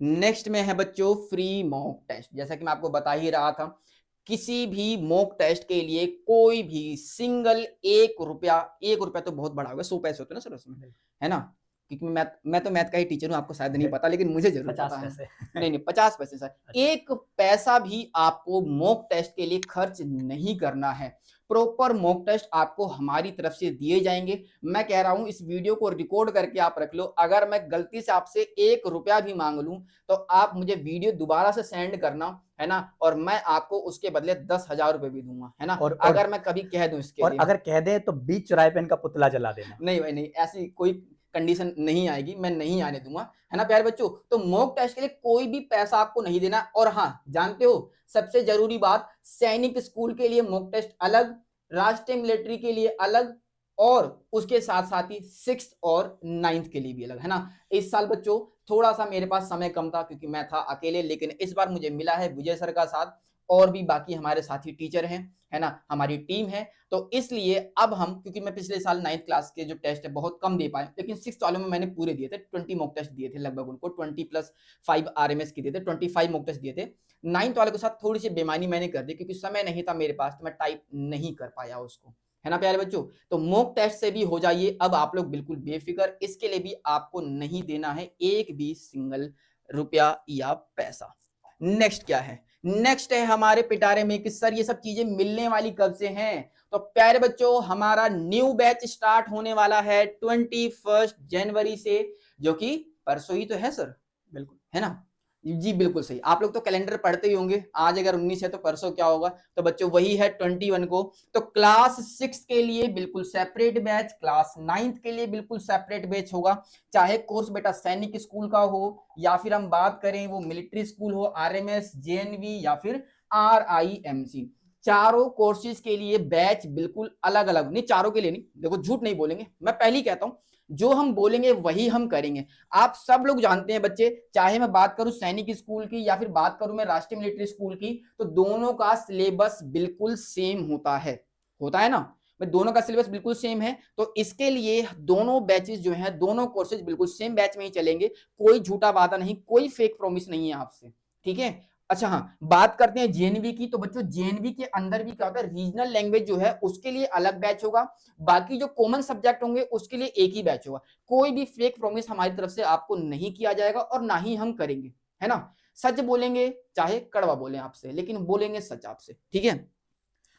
Speaker 2: नेक्स्ट में है बच्चों फ्री मॉक टेस्ट। जैसा कि मैं आपको बता ही रहा था, किसी भी मॉक टेस्ट के लिए कोई भी सिंगल 1 रुपया, 1 रुपया तो बहुत बड़ा होगा, 100 पैसे होते हैं ना सर उसमें, है ना, क्योंकि मैं तो मैथ का ही टीचर हूँ, आपको शायद नहीं पता, लेकिन मुझे जरूर
Speaker 1: 50
Speaker 2: पता है।
Speaker 1: पैसे।
Speaker 2: नहीं 50 पैसे सर, एक पैसा भी आपको मॉक टेस्ट के लिए खर्च नहीं करना है। प्रॉपर मॉक टेस्ट आपको हमारी तरफ से दिए जाएंगे। मैं कह रहा हूं इस वीडियो को रिकॉर्ड करके आप रख लो, अगर मैं गलती से आपसे 1 रुपया भी मांग लूं तो आप मुझे वीडियो दोबारा से सेंड करना, है ना, और मैं आपको उसके बदले 10,000 रुपए भी दूंगा, है ना, अगर मैं कभी कह दूं इसके लिए।
Speaker 1: अगर कह दे तो बीच चौराहे पे इनका पुतला जला देना।
Speaker 2: नहीं भाई नहीं, ऐसी कोई कंडीशन नहीं आएगी, मैं नहीं आने दूंगा, है ना प्यारे बच्चों। तो मॉक टेस्ट के लिए कोई भी पैसा आपको नहीं देना। और हाँ, जानते हो सबसे जरूरी बात, सैनिक स्कूल के लिए मॉक टेस्ट अलग, राष्ट्रीय मिलिट्री के लिए अलग, और उसके साथ साथ ही 6th और 9th के लिए भी अलग, है ना। इस साल बच्चों थोड़ा सा मेरे पास समय कम था क्योंकि मैं था अकेले, लेकिन इस बार मुझे मिला है विजय सर का साथ, और भी बाकी हमारे साथी टीचर हैं, है ना, हमारी टीम है। तो इसलिए अब हम, क्योंकि मैं पिछले साल 9th क्लास के जो टेस्ट है बहुत कम दे पाए, लेकिन 6th वालों में मैंने पूरे दिए थे, 20 मॉक टेस्ट दिए थे लगभग उनको, 20+5 RMS के दिए थे, 25 मॉक टेस्ट दिए थे। 9th वाले के साथ थोड़ी सी बेईमानी मैंने कर दी क्योंकि समय नहीं था मेरे पास, तो मैं टाइप नहीं कर पाया उसको, है ना प्यारे बच्चों। तो मॉक टेस्ट से भी हो जाइए अब आप लोग बिल्कुल बेफिक्र, इसके लिए भी आपको नहीं देना है एक भी सिंगल रुपया या पैसा। नेक्स्ट क्या है? नेक्स्ट है हमारे पिटारे में कि सर ये सब चीजें मिलने वाली कब से हैं? तो प्यारे बच्चों हमारा न्यू बैच स्टार्ट होने वाला है 21 जनवरी से, जो कि परसों ही तो है सर,
Speaker 1: बिल्कुल,
Speaker 2: है ना जी, बिल्कुल सही। आप लोग तो कैलेंडर पढ़ते ही होंगे, आज अगर 19 है तो परसों क्या होगा, तो बच्चों वही है 21 को। तो क्लास 6 के लिए बिल्कुल सेपरेट बैच, क्लास 9th के लिए बिल्कुल सेपरेट बैच होगा, चाहे कोर्स बेटा सैनिक स्कूल का हो या फिर हम बात करें वो मिलिट्री स्कूल हो, RMS, JNV या फिर RIMC, चारों कोर्सेज के लिए बैच बिल्कुल अलग अलग। नहीं चारों के लिए नहीं, देखो झूठ नहीं बोलेंगे, मैं पहले ही कहता हूं जो हम बोलेंगे वही हम करेंगे। आप सब लोग जानते हैं बच्चे, चाहे मैं बात करूं सैनिक स्कूल की या फिर बात करूं मैं राष्ट्रीय मिलिट्री स्कूल की, तो दोनों का सिलेबस बिल्कुल सेम होता है ना, दोनों का सिलेबस बिल्कुल सेम है। तो इसके लिए दोनों बैचेस जो हैं, दोनों कोर्सेज बिल्कुल सेम बैच में ही चलेंगे, कोई झूठा वादा नहीं, कोई फेक प्रॉमिस नहीं है आपसे, ठीक है। अच्छा हाँ, बात करते हैं JNV की, तो बच्चों JNV के अंदर भी क्या होता है, रीजनल लैंग्वेज जो है उसके लिए अलग बैच होगा, बाकी जो कॉमन सब्जेक्ट होंगे उसके लिए एक ही बैच होगा। कोई भी फेक प्रॉमिस हमारी तरफ से आपको नहीं किया जाएगा और ना ही हम करेंगे, है ना। सच बोलेंगे चाहे कड़वा बोले आपसे, लेकिन बोलेंगे सच आपसे, ठीक है।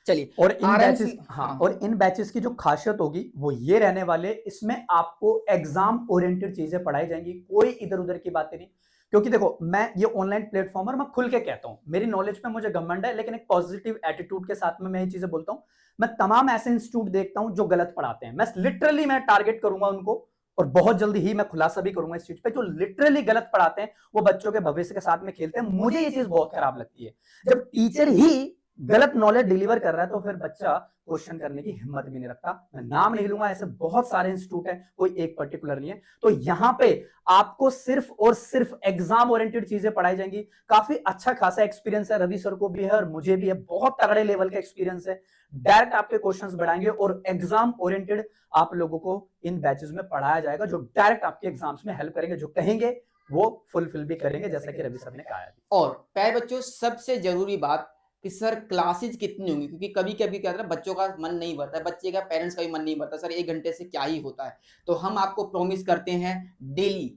Speaker 2: चलिए,
Speaker 1: और इन बैचेस,
Speaker 2: RMC,
Speaker 1: हाँ, और इन बैचेस की जो खासियत होगी वो ये रहने वाले, इसमें आपको एग्जाम ओरिएंटेड चीजें पढ़ाई जाएंगी, कोई इधर उधर की बातें नहीं। क्योंकि देखो मैं ये ऑनलाइन प्लेटफॉर्म पर मैं खुल के कहता हूं, मेरी नॉलेज पे मुझे घमंड है, लेकिन एक पॉजिटिव एटीट्यूड के साथ में मैं ये चीजें बोलता हूं। मैं तमाम ऐसे इंस्टीट्यूट देखता हूं जो गलत पढ़ाते हैं, मैं लिटरली मैं टारगेट करूंगा उनको, और बहुत जल्दी ही मैं खुलासा भी करूंगा इस चीज पे, जो लिटरली गलत पढ़ाते हैं, वो बच्चों के भविष्य के साथ में खेलते हैं। मुझे ये चीज बहुत खराब लगती है जब टीचर ही गलत नॉलेज डिलीवर कर रहा है, तो फिर बच्चा क्वेश्चन करने की हिम्मत भी नहीं रखता। मैं नाम नहीं लूंगा, ऐसे बहुत सारे इंस्टीट्यूट है, कोई एक पर्टिकुलर नहीं है। तो यहां पे आपको सिर्फ और सिर्फ एग्जाम ओरिएंटेड चीजें पढ़ाई जाएंगी। काफी अच्छा खासा एक्सपीरियंस है, रवि सर को भी है और मुझे भी है, बहुत तगड़े लेवल का एक्सपीरियंस है। डायरेक्ट आपके क्वेश्चंस बढ़ाएंगे और एग्जाम ओरिएंटेड आप लोगों को इन बैचेस में पढ़ाया जाएगा, जो डायरेक्ट आपके एग्जाम्स में हेल्प करेंगे, जो कहेंगे वो फुलफिल भी करेंगे, जैसा कि रवि सर ने कहा है।
Speaker 2: और प्यारे बच्चों सबसे जरूरी बात कि सर क्लासेज कितनी होंगी, क्योंकि कभी कभी क्या होता है बच्चों का मन नहीं भरता है, बच्चे का पेरेंट्स का भी मन नहीं भरता, सर 1 घंटे से क्या ही होता है। तो हम आपको प्रॉमिस करते हैं डेली,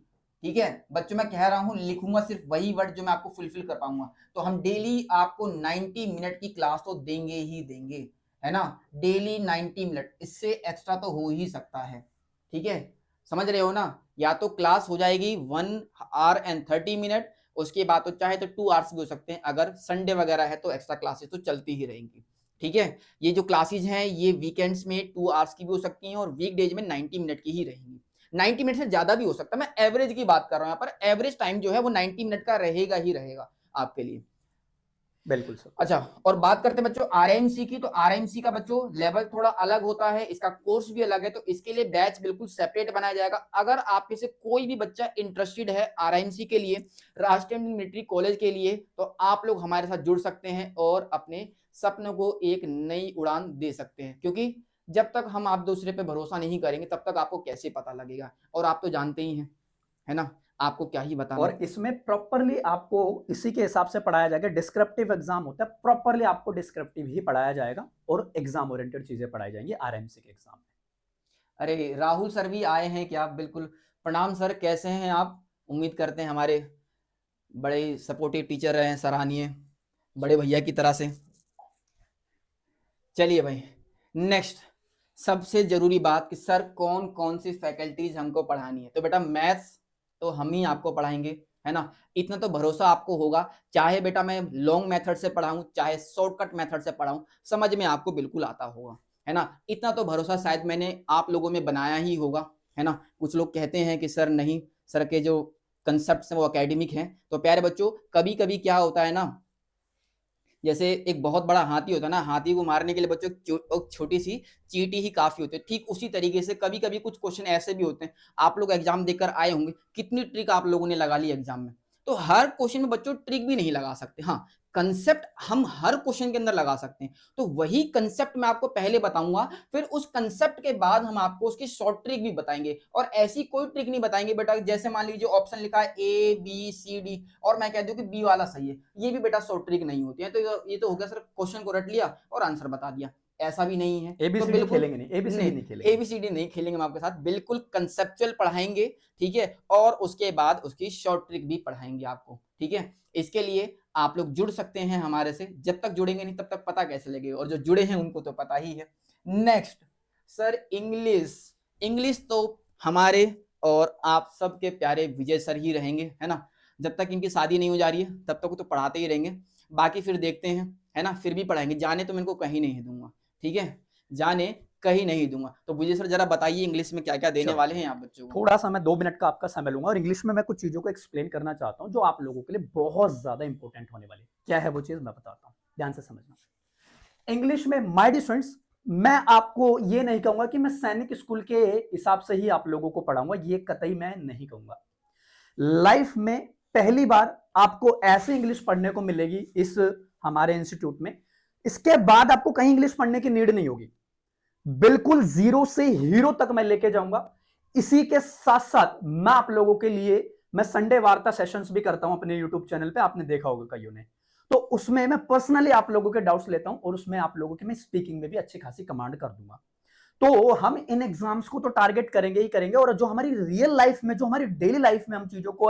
Speaker 2: ठीक है बच्चों, मैं कह रहा हूं लिखूंगा सिर्फ वही वर्ड जो मैं आपको फुलफिल कर पाऊंगा। तो हम डेली आपको 90 मिनट की क्लास तो देंगे ही देंगे, है ना, डेली 90 मिनट, इससे एक्स्ट्रा तो हो ही सकता है, ठीक है, समझ रहे हो ना। या तो क्लास हो जाएगी 1 hour and 30 मिनट, उसके बाद तो चाहे तो 2 आवर्स भी हो सकते हैं, अगर संडे वगैरह है तो एक्स्ट्रा क्लासेस तो चलती ही रहेंगी, ठीक है। ये जो क्लासेस हैं ये वीकेंड्स में 2 आवर्स की भी हो सकती हैं और वीकडेज में 90 मिनट की ही रहेंगी। 90 मिनट से ज्यादा भी हो सकता है, मैं एवरेज की बात कर रहा हूं यहाँ पर, एवरेज टाइम जो है वो 90 मिनट का रहेगा ही रहेगा आपके लिए।
Speaker 1: बिल्कुल सर।
Speaker 2: अच्छा, और बात करते हैं बच्चों RMC की, तो RMC का बच्चों लेवल थोड़ा अलग होता है, इसका कोर्स भी अलग है, तो इसके लिए बैच बिल्कुल सेपरेट बनाया जाएगा। अगर आप में से कोई भी बच्चा इंटरेस्टेड है RMC के लिए, राष्ट्रीय मिलिट्री कॉलेज के लिए, तो आप लोग हमारे साथ जुड़ सकते हैं और अपने सपनों को एक नई उड़ान दे सकते हैं, क्योंकि जब तक हम आप दूसरे पे भरोसा नहीं करेंगे तब तक आपको कैसे पता लगेगा, और आप तो जानते ही हैं, है ना, आपको क्या ही बताना।
Speaker 1: और इसमें प्रॉपरली आपको इसी के हिसाब से पढ़ाया जाएगा, डिस्क्रिप्टिव एग्जाम होता है, प्रॉपरली आपको डिस्क्रिप्टिव ही पढ़ाया जाएगा और एग्जाम ओरिएंटेड चीजें पढ़ाई जाएंगी RMC के एग्जाम में।
Speaker 2: अरे राहुल सर भी आए हैं क्या? बिल्कुल प्रणाम सर, कैसे हैं आप? उम्मीद करते हैं हमारे बड़े सपोर्टिव टीचर रहे हैं, सराहनीय बड़े भैया की तरह से। चलिए भाई, नेक्स्ट सबसे जरूरी बात कि सर कौन कौन सी फैकल्टीज हमको पढ़ानी है। तो बेटा मैथ्स तो हम ही आपको पढ़ाएंगे, है ना। इतना तो भरोसा आपको होगा, चाहे बेटा मैं लॉन्ग मेथड से पढ़ाऊं चाहे शॉर्टकट मेथड से पढ़ाऊं, समझ में आपको बिल्कुल आता होगा, है ना। इतना तो भरोसा शायद मैंने आप लोगों में बनाया ही होगा, है ना। कुछ लोग कहते हैं कि सर नहीं, सर के जो कंसेप्ट हैं वो एकेडमिक हैं। तो प्यारे बच्चों, कभी कभी क्या होता है ना, जैसे एक बहुत बड़ा हाथी होता है ना, हाथी को मारने के लिए बच्चों छोटी सी चींटी ही काफी होती है। ठीक उसी तरीके से कभी कभी कुछ क्वेश्चन ऐसे भी होते हैं, आप लोग एग्जाम देकर आए होंगे, कितनी ट्रिक आप लोगों ने लगा ली एग्जाम में। तो हर क्वेश्चन में बच्चों ट्रिक भी नहीं लगा सकते, हाँ कंसेप्ट हम हर क्वेश्चन के अंदर लगा सकते हैं। तो वही कंसेप्ट मैं आपको पहले बताऊंगा, फिर उस कंसेप्ट के बाद हम आपको उसकी शॉर्ट ट्रिक भी बताएंगे। और ऐसी कोई ट्रिक नहीं बताएंगे बेटा, जैसे मान लीजिए ऑप्शन लिखा है ABCD और मैं कह दूं कि बी वाला सही है, ये भी बेटा शॉर्ट ट्रिक नहीं होती है। तो ये तो हो गया सर, क्वेश्चन को रट लिया और आंसर बता दिया, ऐसा भी नहीं है। तो
Speaker 1: एबीसीडी
Speaker 2: बिल्कुल
Speaker 1: खेलेंगे नहीं, एबीसीडी नहीं खेलेंगे।
Speaker 2: एबीसीडी नहीं खेलेंगे हम आपके साथ, बिल्कुल कंसेप्चुअल पढ़ाएंगे, ठीक है। और उसके बाद उसकी शॉर्ट ट्रिक भी पढ़ाएंगे आपको, ठीक है। इसके लिए आप लोग जुड़ सकते हैं हमारे से, जब तक जुड़ेंगे नहीं तब तक पता कैसे लगेगा, और जो जुड़े हैं उनको तो पता ही है। नेक्स्ट सर इंग्लिश, इंग्लिश तो हमारे और आप सबके प्यारे विजय सर ही रहेंगे, है ना। जब तक इनकी शादी नहीं हो जा रही है तब तक तो पढ़ाते ही रहेंगे, बाकी फिर देखते हैं, है ना। फिर भी पढ़ाएंगे, जाने तो मैं इनको कहीं नहीं दूंगा, ठीक है, जाने कहीं नहीं दूंगा। तो विजय सर जरा बताइए इंग्लिश में क्या क्या देने वाले हैं आप बच्चों को।
Speaker 1: थोड़ा सा मैं 2 मिनट का आपका समय लूंगा और इंग्लिश में मैं कुछ चीजों को एक्सप्लेन करना चाहता हूं जो आप लोगों के लिए बहुत ज्यादा इंपॉर्टेंट होने वाली है। क्या है वो चीज मैं बताता हूं, ध्यान से समझना। इंग्लिश में माय डियर स्टूडेंट्स, मैं आपको ये नहीं कहूंगा कि मैं सैनिक स्कूल के हिसाब से ही आप लोगों को पढ़ाऊंगा, ये कतई मैं नहीं कहूंगा। लाइफ में पहली बार आपको ऐसे इंग्लिश पढ़ने को मिलेगी इस हमारे इंस्टीट्यूट में, इसके बाद आपको कहीं इंग्लिश पढ़ने की नीड नहीं होगी। बिल्कुल जीरो से हीरो तक मैं लेके जाऊंगा। इसी के साथ साथ मैं आप लोगों के लिए मैं संडे वार्ता सेशंस भी करता हूं अपने यूट्यूब चैनल पे, आपने देखा होगा कईयों ने। तो उसमें मैं पर्सनली आप लोगों के डाउट्स लेता हूं और उसमें आप लोगों की मैं स्पीकिंग में भी अच्छी खासी कमांड कर दूंगा। तो हम इन एग्जाम्स को तो टारगेट करेंगे ही करेंगे, और जो हमारी रियल लाइफ में, जो हमारी डेली लाइफ में हम चीजों को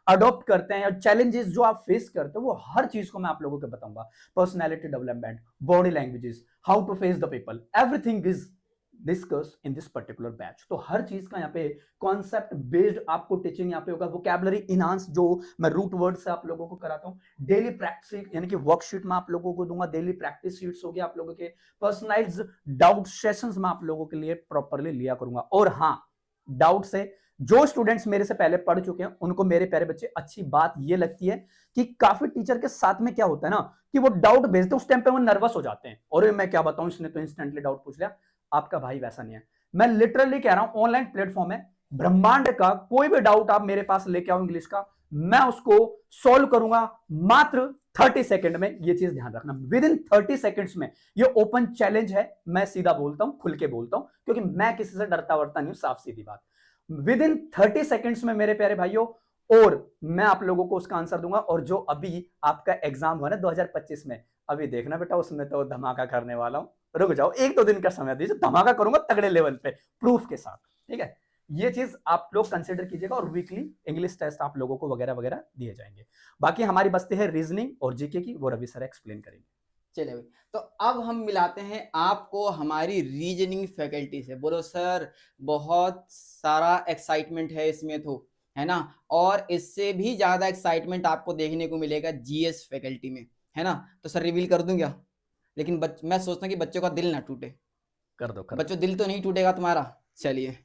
Speaker 1: अडॉप्ट करते हैं, और चैलेंजेस जो आप फेस करते हो, वो हर चीज को मैं आप लोगों को बताऊंगा। Personality development, body languages, how to face the people, everything is discuss in this particular batch. तो हर चीज का यहाँ पे कॉन्सेप्ट बेस्ड आपको टीचिंग यहाँ पे होगा। वोकैबुलरी इनहांस जो मैं रूट वर्ड से आप लोगों को कराता हूँ। डेली प्रैक्टिस यानी कि वर्कशीट में आप लोगों को दूंगा, डेली प्रैक्टिस शीट्स होगी आप लोगों के। पर्सनलाइज्ड डाउट सेशंस में आप लोगों के लिए प्रॉपरली लिया करूंगा। और हाँ, डाउट से जो स्टूडेंट्स मेरे से पहले पढ़ चुके हैं उनको मेरे प्यारे बच्चे अच्छी बात ये लगती है कि काफी टीचर के साथ में क्या होता है ना कि वो डाउट भेजते हैं, उस टाइम पे वो नर्वस हो जाते हैं, और मैं क्या बताऊं इसने तो इंस्टेंटली डाउट पूछ लिया। आपका भाई वैसा नहीं है, मैं लिटरली कह रहा हूं, ऑनलाइन प्लेटफॉर्म है, ब्रह्मांड का कोई भी डाउट आप मेरे पास लेके आओ इंग्लिश का, मैं उसको सॉल्व करूंगा मात्र 30 सेकंड में। ये चीज ध्यान रखना, विद इन 30 सेकंड्स में। ये ओपन चैलेंज है, मैं सीधा बोलता हूं, खुल के बोलता हूं, क्योंकि मैं किसी से डरता वरता नहीं हूं, साफ सीधी बात। विद इन 30 सेकंड्स में मेरे प्यारे भाइयों, और मैं आप लोगों को उसका आंसर दूंगा। और जो अभी आपका एग्जाम हुआ ना 2025 में, अभी देखना बेटा, उसमें तो धमाका करने वाला हूं। रुक जाओ, 1-2 दिन का समय दीजिए, धमाका करूंगा तगड़े लेवल पे, प्रूफ के साथ, ठीक है। ये चीज आप लोग कंसिडर कीजिएगा, और वीकली इंग्लिश टेस्ट आप लोगों को वगैरह वगैरह दिए जाएंगे। बाकी हमारी बस्ती है रीजनिंग और जीके की, वो रवि सर एक्सप्लेन करेंगे।
Speaker 2: चलिए भाई, तो अब हम मिलाते हैं आपको हमारी रीजनिंग फैकल्टी से। बोलो सर, बहुत सारा एक्साइटमेंट है इसमें तो, है ना। और इससे भी ज्यादा एक्साइटमेंट आपको देखने को मिलेगा जीएस फैकल्टी में, है ना। तो सर रिवील कर दूं क्या? लेकिन मैं सोचता हूँ कि बच्चों का दिल ना टूटे।
Speaker 1: कर दो
Speaker 2: बच्चों, दिल तो नहीं टूटेगा तुम्हारा। चलिए,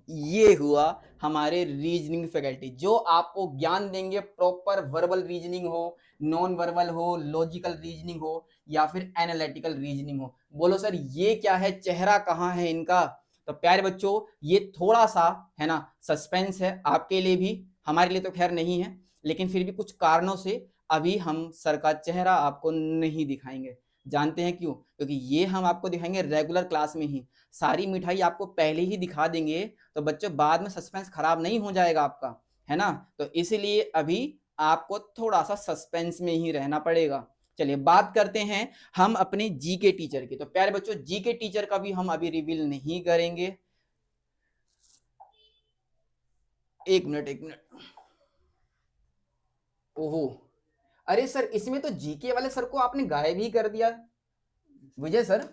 Speaker 2: ये हुआ हमारे रीजनिंग फैकल्टी, जो आपको ज्ञान देंगे, प्रॉपर वर्बल रीजनिंग हो, नॉन वर्बल हो, लॉजिकल रीजनिंग हो, या फिर एनालिटिकल रीजनिंग हो। बोलो सर ये क्या है, चेहरा कहाँ है इनका? तो प्यारे बच्चों, ये थोड़ा सा है ना सस्पेंस है आपके लिए भी, हमारे लिए तो खैर नहीं है, लेकिन फिर भी कुछ कारणों से अभी हम सर का चेहरा आपको नहीं दिखाएंगे। जानते हैं क्यों? क्योंकि ये हम आपको दिखाएंगे रेगुलर क्लास में ही। सारी मिठाई आपको पहले ही दिखा देंगे तो बच्चों बाद में सस्पेंस खराब नहीं हो जाएगा आपका, है ना। तो इसलिए अभी आपको थोड़ा सा सस्पेंस में ही रहना पड़ेगा। चलिए बात करते हैं हम अपने जीके टीचर की। तो प्यारे बच्चों, जीके टीचर का भी हम अभी रिवील नहीं करेंगे। एक मिनट एक मिनट। ओहो, अरे सर इसमें तो जीके वाले सर को आपने गायब ही कर दिया विजय सर।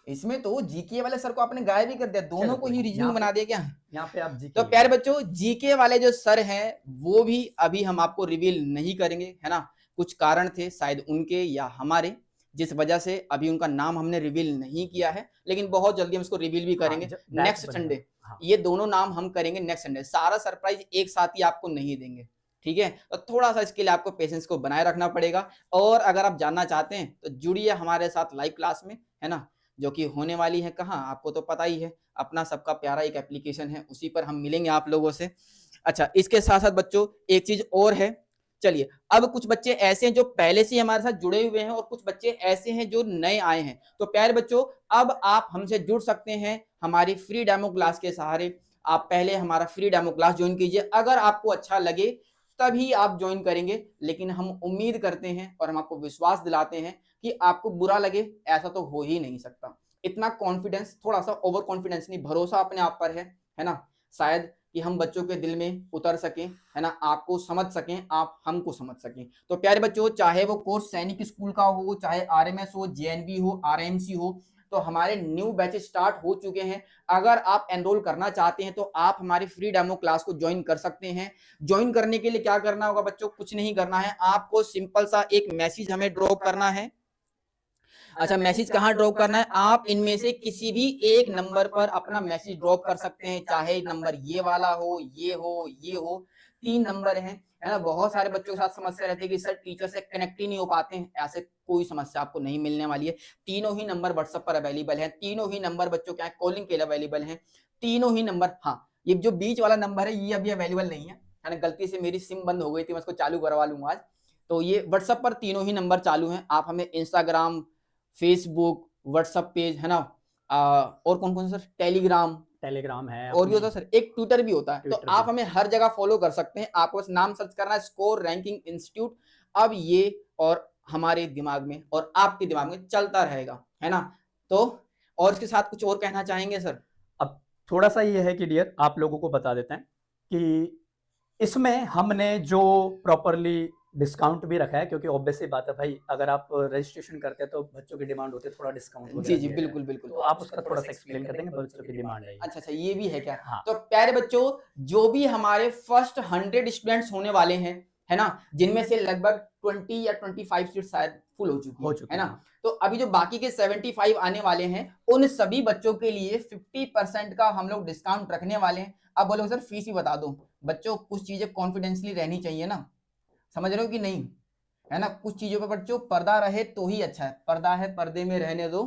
Speaker 2: इसमें तो जीके वाले सर को आपने गायब ही कर दिया, दोनों को ही रीजनिंग बना दिया क्या?
Speaker 1: यहाँ पे आप जीके
Speaker 2: तो प्यारे बच्चों जीके वाले जो सर हैं वो भी अभी हम आपको रिवील नहीं करेंगे, है ना। कुछ कारण थे शायद उनके या हमारे, जिस वजह से अभी उनका नाम हमने रिवील नहीं किया है, लेकिन बहुत जल्दी हम इसको रिवील भी करेंगे नेक्स्ट संडे। ये दोनों नाम हम करेंगे नेक्स्ट संडे, सारा सरप्राइज एक साथ ही आपको नहीं देंगे, ठीक है। तो थोड़ा सा इसके लिए आपको पेशेंस को बनाए रखना पड़ेगा। और अगर आप जानना चाहते हैं तो जुड़िए हमारे साथ लाइव क्लास में, है ना, जो कि होने वाली है कहाँ आपको तो पता ही है, अपना सबका प्यारा एक एप्लीकेशन है, उसी पर हम मिलेंगे आप लोगों से। अच्छा, इसके साथ साथ बच्चों एक चीज और है, चलिए अब कुछ बच्चे ऐसे हैं जो पहले से हमारे साथ जुड़े हुए हैं और कुछ बच्चे ऐसे हैं जो नए आए हैं। तो प्यारे बच्चों अब आप हमसे जुड़ सकते हैं हमारी फ्री डेमो क्लास के सहारे। आप पहले हमारा फ्री डेमो क्लास ज्वाइन कीजिए, अगर आपको अच्छा लगे तभी आप ज्वाइन करेंगे, लेकिन हम उम्मीद करते हैं और हम आपको विश्वास दिलाते हैं कि आपको बुरा लगे ऐसा तो हो ही नहीं सकता। इतना कॉन्फिडेंस, थोड़ा सा ओवर कॉन्फिडेंस नहीं, भरोसा अपने आप पर है ना, शायद कि हम बच्चों के दिल में उतर सकें, है ना, आपको समझ सकें, आप हमको समझ सकें। तो प्यारे बच्चों चाहे वो कोर्स सैनिक स्कूल का हो, चाहे आरएमएस हो, जेएनबी हो, आरएमसी हो, तो हमारे न्यू बैच स्टार्ट हो चुके हैं। अगर आप एनरोल करना चाहते हैं तो आप हमारी फ्री डेमो क्लास को ज्वाइन कर सकते हैं। ज्वाइन करने के लिए क्या करना होगा बच्चों, कुछ नहीं करना है, आपको सिंपल सा एक मैसेज हमें ड्रॉप करना है। अच्छा, मैसेज कहाँ ड्रॉप करना है, आप इनमें से किसी भी एक नंबर पर अपना मैसेज ड्रॉप कर सकते हैं, चाहे नंबर ये वाला हो, ये हो, ये हो, 3 नंबर हैं, है ना। बहुत सारे बच्चों के साथ समस्या रहती है कि सर टीचर से कनेक्ट ही नहीं हो पाते हैं, ऐसे कोई समस्या आपको नहीं मिलने वाली है। तीनों ही नंबर व्हाट्सएप पर अवेलेबल है, तीनों ही नंबर बच्चों क्या है कॉलिंग के लिए अवेलेबल है, तीनों ही नंबर। हाँ, ये जो बीच वाला नंबर है ये अभी अवेलेबल नहीं है ना, गलती से मेरी सिम बंद हो गई थी, मैं इसको चालू करवा लूंगा आज। तो ये व्हाट्सएप पर तीनों ही नंबर चालू हैं, आप हमें इंस्टाग्राम, फेसबुक, व्हाट्सएप पेज, है ना, और कौन कौन सर, टेलीग्राम
Speaker 1: है
Speaker 2: और भी होता है सर, एक ट्विटर भी होता है। तो आप हमें हर जगह फॉलो कर सकते हैं, आपको बस नाम सर्च करना है स्कोर रैंकिंग इंस्टीट्यूट। अब ये और हमारे दिमाग में और आपके दिमाग में चलता रहेगा, है ना। तो और इसके साथ कुछ और कहना चाहेंगे सर?
Speaker 1: अब थोड़ा सा ये है कि डियर आप लोगों को बता देते हैं कि इसमें हमने जो प्रॉपरली डिस्काउंट भी रखा है, क्योंकि ऑब्वियसली बात है भाई, अगर आप रजिस्ट्रेशन करते हैं तो बच्चों की डिमांड होती है थोड़ा डिस्काउंट
Speaker 2: जी जी बिल्कुल बिल्कुल,
Speaker 1: तो आप उसका थोड़ा सा एक्सप्लेन कर देंगे, बच्चों की डिमांड है।
Speaker 2: अच्छा अच्छा, ये भी है क्या?
Speaker 1: हाँ।
Speaker 2: तो प्यारे बच्चों जो भी हमारे फर्स्ट 100 स्टूडेंट्स होने वाले हैं, है ना, जिनमें से लगभग 20 या 25 सीट शायद फुल हो चुकी है ना, तो अभी जो बाकी के 75 आने वाले हैं उन सभी बच्चों के लिए 50% का हम लोग डिस्काउंट रखने वाले हैं। अब बोलो सर फीस ही बता दो, बच्चों कुछ चीजें कॉन्फिडेंसली रहनी चाहिए ना, समझ रहे हो कि नहीं, है ना। कुछ चीजों पर बच्चों पर्दा रहे तो ही अच्छा है, पर्दा है पर्दे में रहने दो,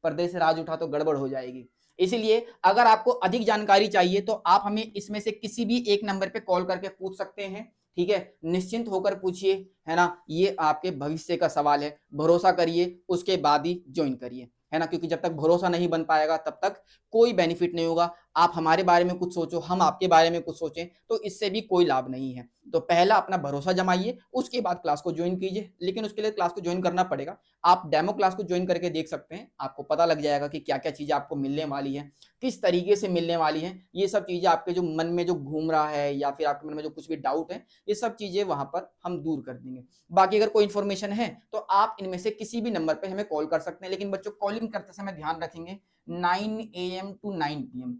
Speaker 2: पर्दे से राज उठा तो गड़बड़ हो जाएगी। इसीलिए अगर आपको अधिक जानकारी चाहिए तो आप हमें इसमें से किसी भी एक नंबर पे कॉल करके पूछ सकते हैं, ठीक है, निश्चिंत होकर पूछिए, है ना, ये आपके भविष्य का सवाल है, भरोसा करिए उसके बाद ही ज्वाइन करिए, है ना, क्योंकि जब तक भरोसा नहीं बन पाएगा तब तक कोई बेनिफिट नहीं होगा। आप हमारे बारे में कुछ सोचो, हम आपके बारे में कुछ सोचें, तो इससे भी कोई लाभ नहीं है। तो पहला अपना भरोसा जमाइए, उसके बाद क्लास को ज्वाइन कीजिए, लेकिन उसके लिए क्लास को ज्वाइन करना पड़ेगा। आप डेमो क्लास को ज्वाइन करके देख सकते हैं, आपको पता लग जाएगा कि क्या क्या चीजें आपको मिलने वाली है, किस तरीके से मिलने वाली है। ये सब चीजें आपके जो मन में जो घूम रहा है या फिर आपके मन में जो कुछ भी डाउट है, ये सब चीजें वहां पर हम दूर कर देंगे। बाकी अगर कोई इन्फॉर्मेशन है तो आप इनमें से किसी भी नंबर पे हमें कॉल कर सकते हैं, लेकिन बच्चों कॉलिंग करते समय ध्यान रखेंगे 9 AM to 9 PM,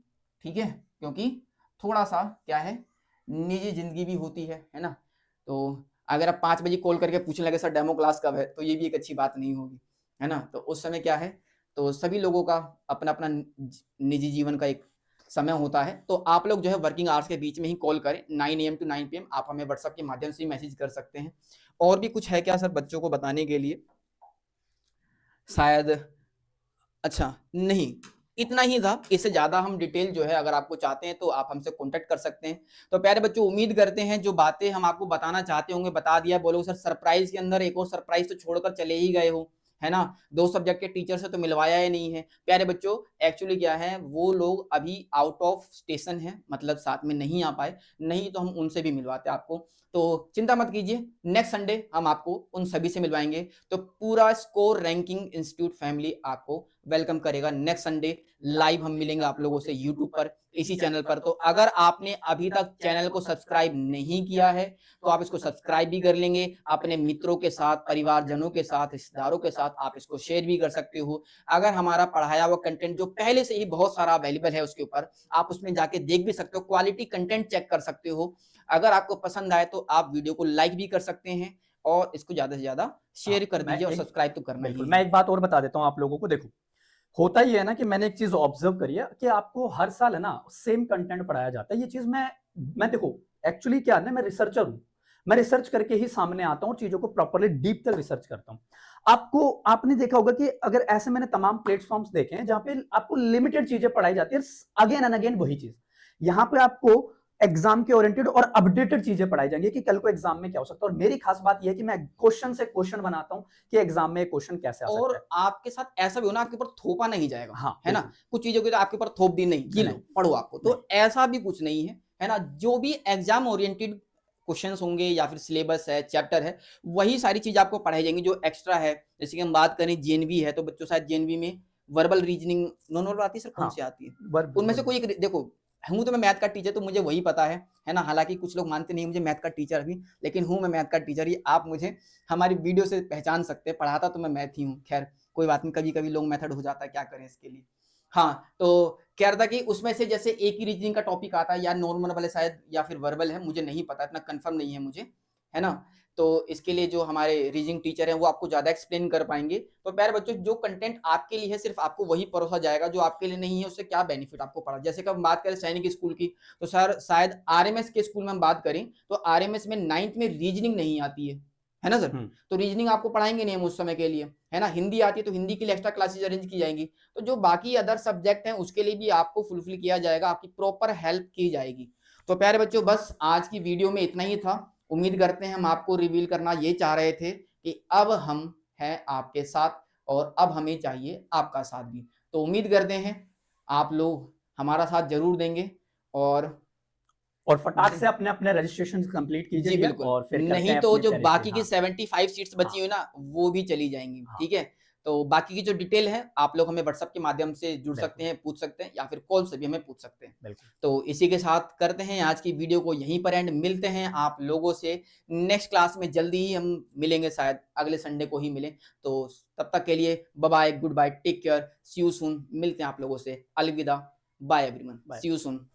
Speaker 2: ठीक है, क्योंकि थोड़ा सा क्या है निजी जिंदगी भी होती है ना। तो अगर आप 5 बजे कॉल करके पूछने लगे सर डेमो क्लास कब है, तो ये भी एक अच्छी बात नहीं होगी, है ना। तो उस समय क्या है, तो सभी लोगों का अपना अपना निजी जीवन का एक समय होता है, तो आप लोग जो है वर्किंग आवर्स के बीच में ही कॉल करें, 9 AM to 9 PM। आप हमें व्हाट्सएप के माध्यम से मैसेज कर सकते हैं। और भी कुछ है क्या सर बच्चों को बताने के लिए? शायद अच्छा नहीं, इतना ही था, इससे ज्यादा हम डिटेल जो है अगर आपको चाहते हैं तो आप हमसे कांटेक्ट कर सकते हैं। तो प्यारे बच्चों उम्मीद करते हैं जो बातें हम आपको बताना चाहते होंगे बता दिया। बोलो सर सरप्राइज के अंदर एक और सरप्राइज तो छोड़कर चले ही गए हो, है ना, 2 सब्जेक्ट के टीचर से तो मिलवाया ही नहीं है। प्यारे बच्चों एक्चुअली क्या है, वो लोग अभी आउट ऑफ स्टेशन है, मतलब साथ में नहीं आ पाए, नहीं तो हम उनसे भी मिलवाते आपको। तो चिंता मत कीजिए, नेक्स्ट संडे हम आपको उन सभी से मिलवाएंगे। तो पूरा स्कोर रैंकिंग इंस्टीट्यूट फैमिली आपको वेलकम करेगा। नेक्स्ट संडे लाइव हम मिलेंगे आप लोगों से यूट्यूब पर, इसी चैनल पर। तो अगर आपने अभी तक चैनल को सब्सक्राइब नहीं किया है तो आप इसको सब्सक्राइब भी कर लेंगे, अपने मित्रों के साथ, परिवारजनों के साथ, रिश्तेदारों के साथ आप इसको शेयर भी कर सकते हो। अगर हमारा पढ़ाया हुआ कंटेंट जो पहले से ही बहुत सारा अवेलेबल है उसके ऊपर, आप उसमें जाके देख भी सकते हो, क्वालिटी कंटेंट चेक कर सकते हो। अगर आपको पसंद आए तो आप वीडियो को लाइक भी कर सकते हैं और इसको ज्यादा से ज्यादा शेयर कर दीजिए और सब्सक्राइब तो करना ही
Speaker 1: बिल्कुल,
Speaker 2: है।
Speaker 1: मैं एक बात और बता देता हूँ आप लोगों को। देखो, होता ही है ना कि मैंने एक चीज ऑब्जर्व करी है कि आपको हर साल है ना सेम कंटेंट पढ़ाया जाता है। ये चीज मैं देखो, एक्चुअली क्या है ना, मैं रिसर्चर हूँ। मैं रिसर्च करके ही सामने आता हूँ और चीजों को प्रॉपरली डीप तक रिसर्च करता हूँ। आपने देखा होगा कि अगर ऐसे मैंने तमाम प्लेटफॉर्म्स देखे हैं जहां पे आपको लिमिटेड चीजें पढ़ाई जाती है, अगेन एंड अगेन वही चीज। यहाँ पे आपको एग्जाम के ओरिएंटेड और अपडेटेड चीजें पढ़ाई जाएंगी कि कल को एग्जाम में क्या हो सकता है। और मेरी खास बात यह है कि मैं क्वेश्चन से क्वेश्चन बनाता हूं कि एग्जाम में क्वेश्चन कैसे आ सकता
Speaker 2: और
Speaker 1: है।
Speaker 2: आपके साथ ऐसा भी हो ना, आपके ऊपर थोपा नहीं जाएगा,
Speaker 1: हाँ,
Speaker 2: है ना?
Speaker 1: बिल्कुल।
Speaker 2: कुछ चीजों की तो आपके ऊपर थोप दी, नहीं ये लो
Speaker 1: नहीं,
Speaker 2: पढ़ो आपको,
Speaker 1: नहीं।
Speaker 2: तो ऐसा भी कुछ नहीं है ना? जो भी एग्जाम ओरिएंटेड क्वेश्चंस होंगे या फिर सिलेबस है, चैप्टर है, वही सारी चीज आपको पढ़ाई जाएंगी जो एक्स्ट्रा है। जैसे कि हम बात करें जेएनवी है, तो बच्चों शायद जेएनवी में वर्बल रीजनिंग नॉन वर्बल आती है सर, कौन
Speaker 1: हाँ,
Speaker 2: सी आती है?
Speaker 1: वर्ब
Speaker 2: उनमें से
Speaker 1: वर्ब
Speaker 2: कोई एक देखो, हूँ तो मैं मैथ का टीचर, तो मुझे वही पता है ना? हालांकि कुछ लोग मानते नहीं मुझे मैथ का टीचर अभी, लेकिन हूँ मैं मैथ का टीचर ही। आप मुझे हमारी वीडियो से पहचान सकते हैं, पढ़ाता तो मैं मैथ ही हूँ। खैर कोई बात नहीं, कभी कभी लोग मेथड हो जाता है, क्या करें इसके लिए। हाँ, तो कह रहा था कि उसमें से जैसे एक ही रीजनिंग का टॉपिक आता है, या नॉर्मल वाले शायद, या फिर वर्बल है, मुझे नहीं पता, इतना कंफर्म नहीं है मुझे, है ना? तो इसके लिए जो हमारे रीजनिंग टीचर हैं वो आपको ज्यादा एक्सप्लेन कर पाएंगे। तो प्यारे बच्चों, जो कंटेंट आपके लिए है सिर्फ आपको वही परोसा जाएगा, जो आपके लिए नहीं है उससे क्या बेनिफिट आपको पड़ा। जैसे कि हम बात करें सैनिक स्कूल की, तो सर शायद आरएमएस के स्कूल में हम बात करें तो आरएमएस में 9th में रीजनिंग नहीं आती है ना सर? तो रीजनिंग आपको पढ़ाएंगे नहीं हम उस समय के लिए, है ना? हिंदी आती है तो हिंदी के लिए एक्स्ट्रा क्लासेज अरेंज की जाएंगी। तो जो बाकी अदर सब्जेक्ट हैं उसके लिए भी आपको फुलफिल किया जाएगा, आपकी प्रॉपर हेल्प की जाएगी। तो प्यारे बच्चों, बस आज की वीडियो में इतना ही था। उम्मीद करते हैं हम आपको रिवील करना ये चाह रहे थे कि अब हम हैं आपके साथ और अब हमें चाहिए आपका साथ भी। तो उम्मीद करते हैं आप लोग हमारा साथ जरूर देंगे और
Speaker 1: फटाक से अपने अपने रजिस्ट्रेशन कंप्लीट कीजिए
Speaker 2: जी
Speaker 1: भैया,
Speaker 2: बिल्कुल,
Speaker 1: और फिर करते
Speaker 2: नहीं
Speaker 1: हैं
Speaker 2: तो
Speaker 1: अपनी
Speaker 2: जो
Speaker 1: प्यारी सी।
Speaker 2: बाकी की
Speaker 1: हाँ,
Speaker 2: 75 सीट्स बची
Speaker 1: हाँ,
Speaker 2: हुई ना वो भी चली जाएंगी,
Speaker 1: हाँ,
Speaker 2: ठीक है? तो बाकी की जो डिटेल है आप लोग हमें व्हाट्सएप के माध्यम से जुड़ सकते
Speaker 1: बिल्कुल,
Speaker 2: हैं, पूछ सकते हैं, या फिर कॉल से भी हमें पूछ सकते हैं।
Speaker 1: बिल्कुल।
Speaker 2: तो इसी के साथ करते हैं आज की वीडियो को यहीं पर एंड। मिलते हैं आप लोगों से नेक्स्ट क्लास में, जल्दी ही हम मिलेंगे, शायद अगले संडे को ही मिलें। तो तब तक के लिए bye bye, goodbye, take care, see you soon. मिलते हैं आप लोगों से, अलविदा, bye everyone,
Speaker 1: bye.
Speaker 2: See you soon.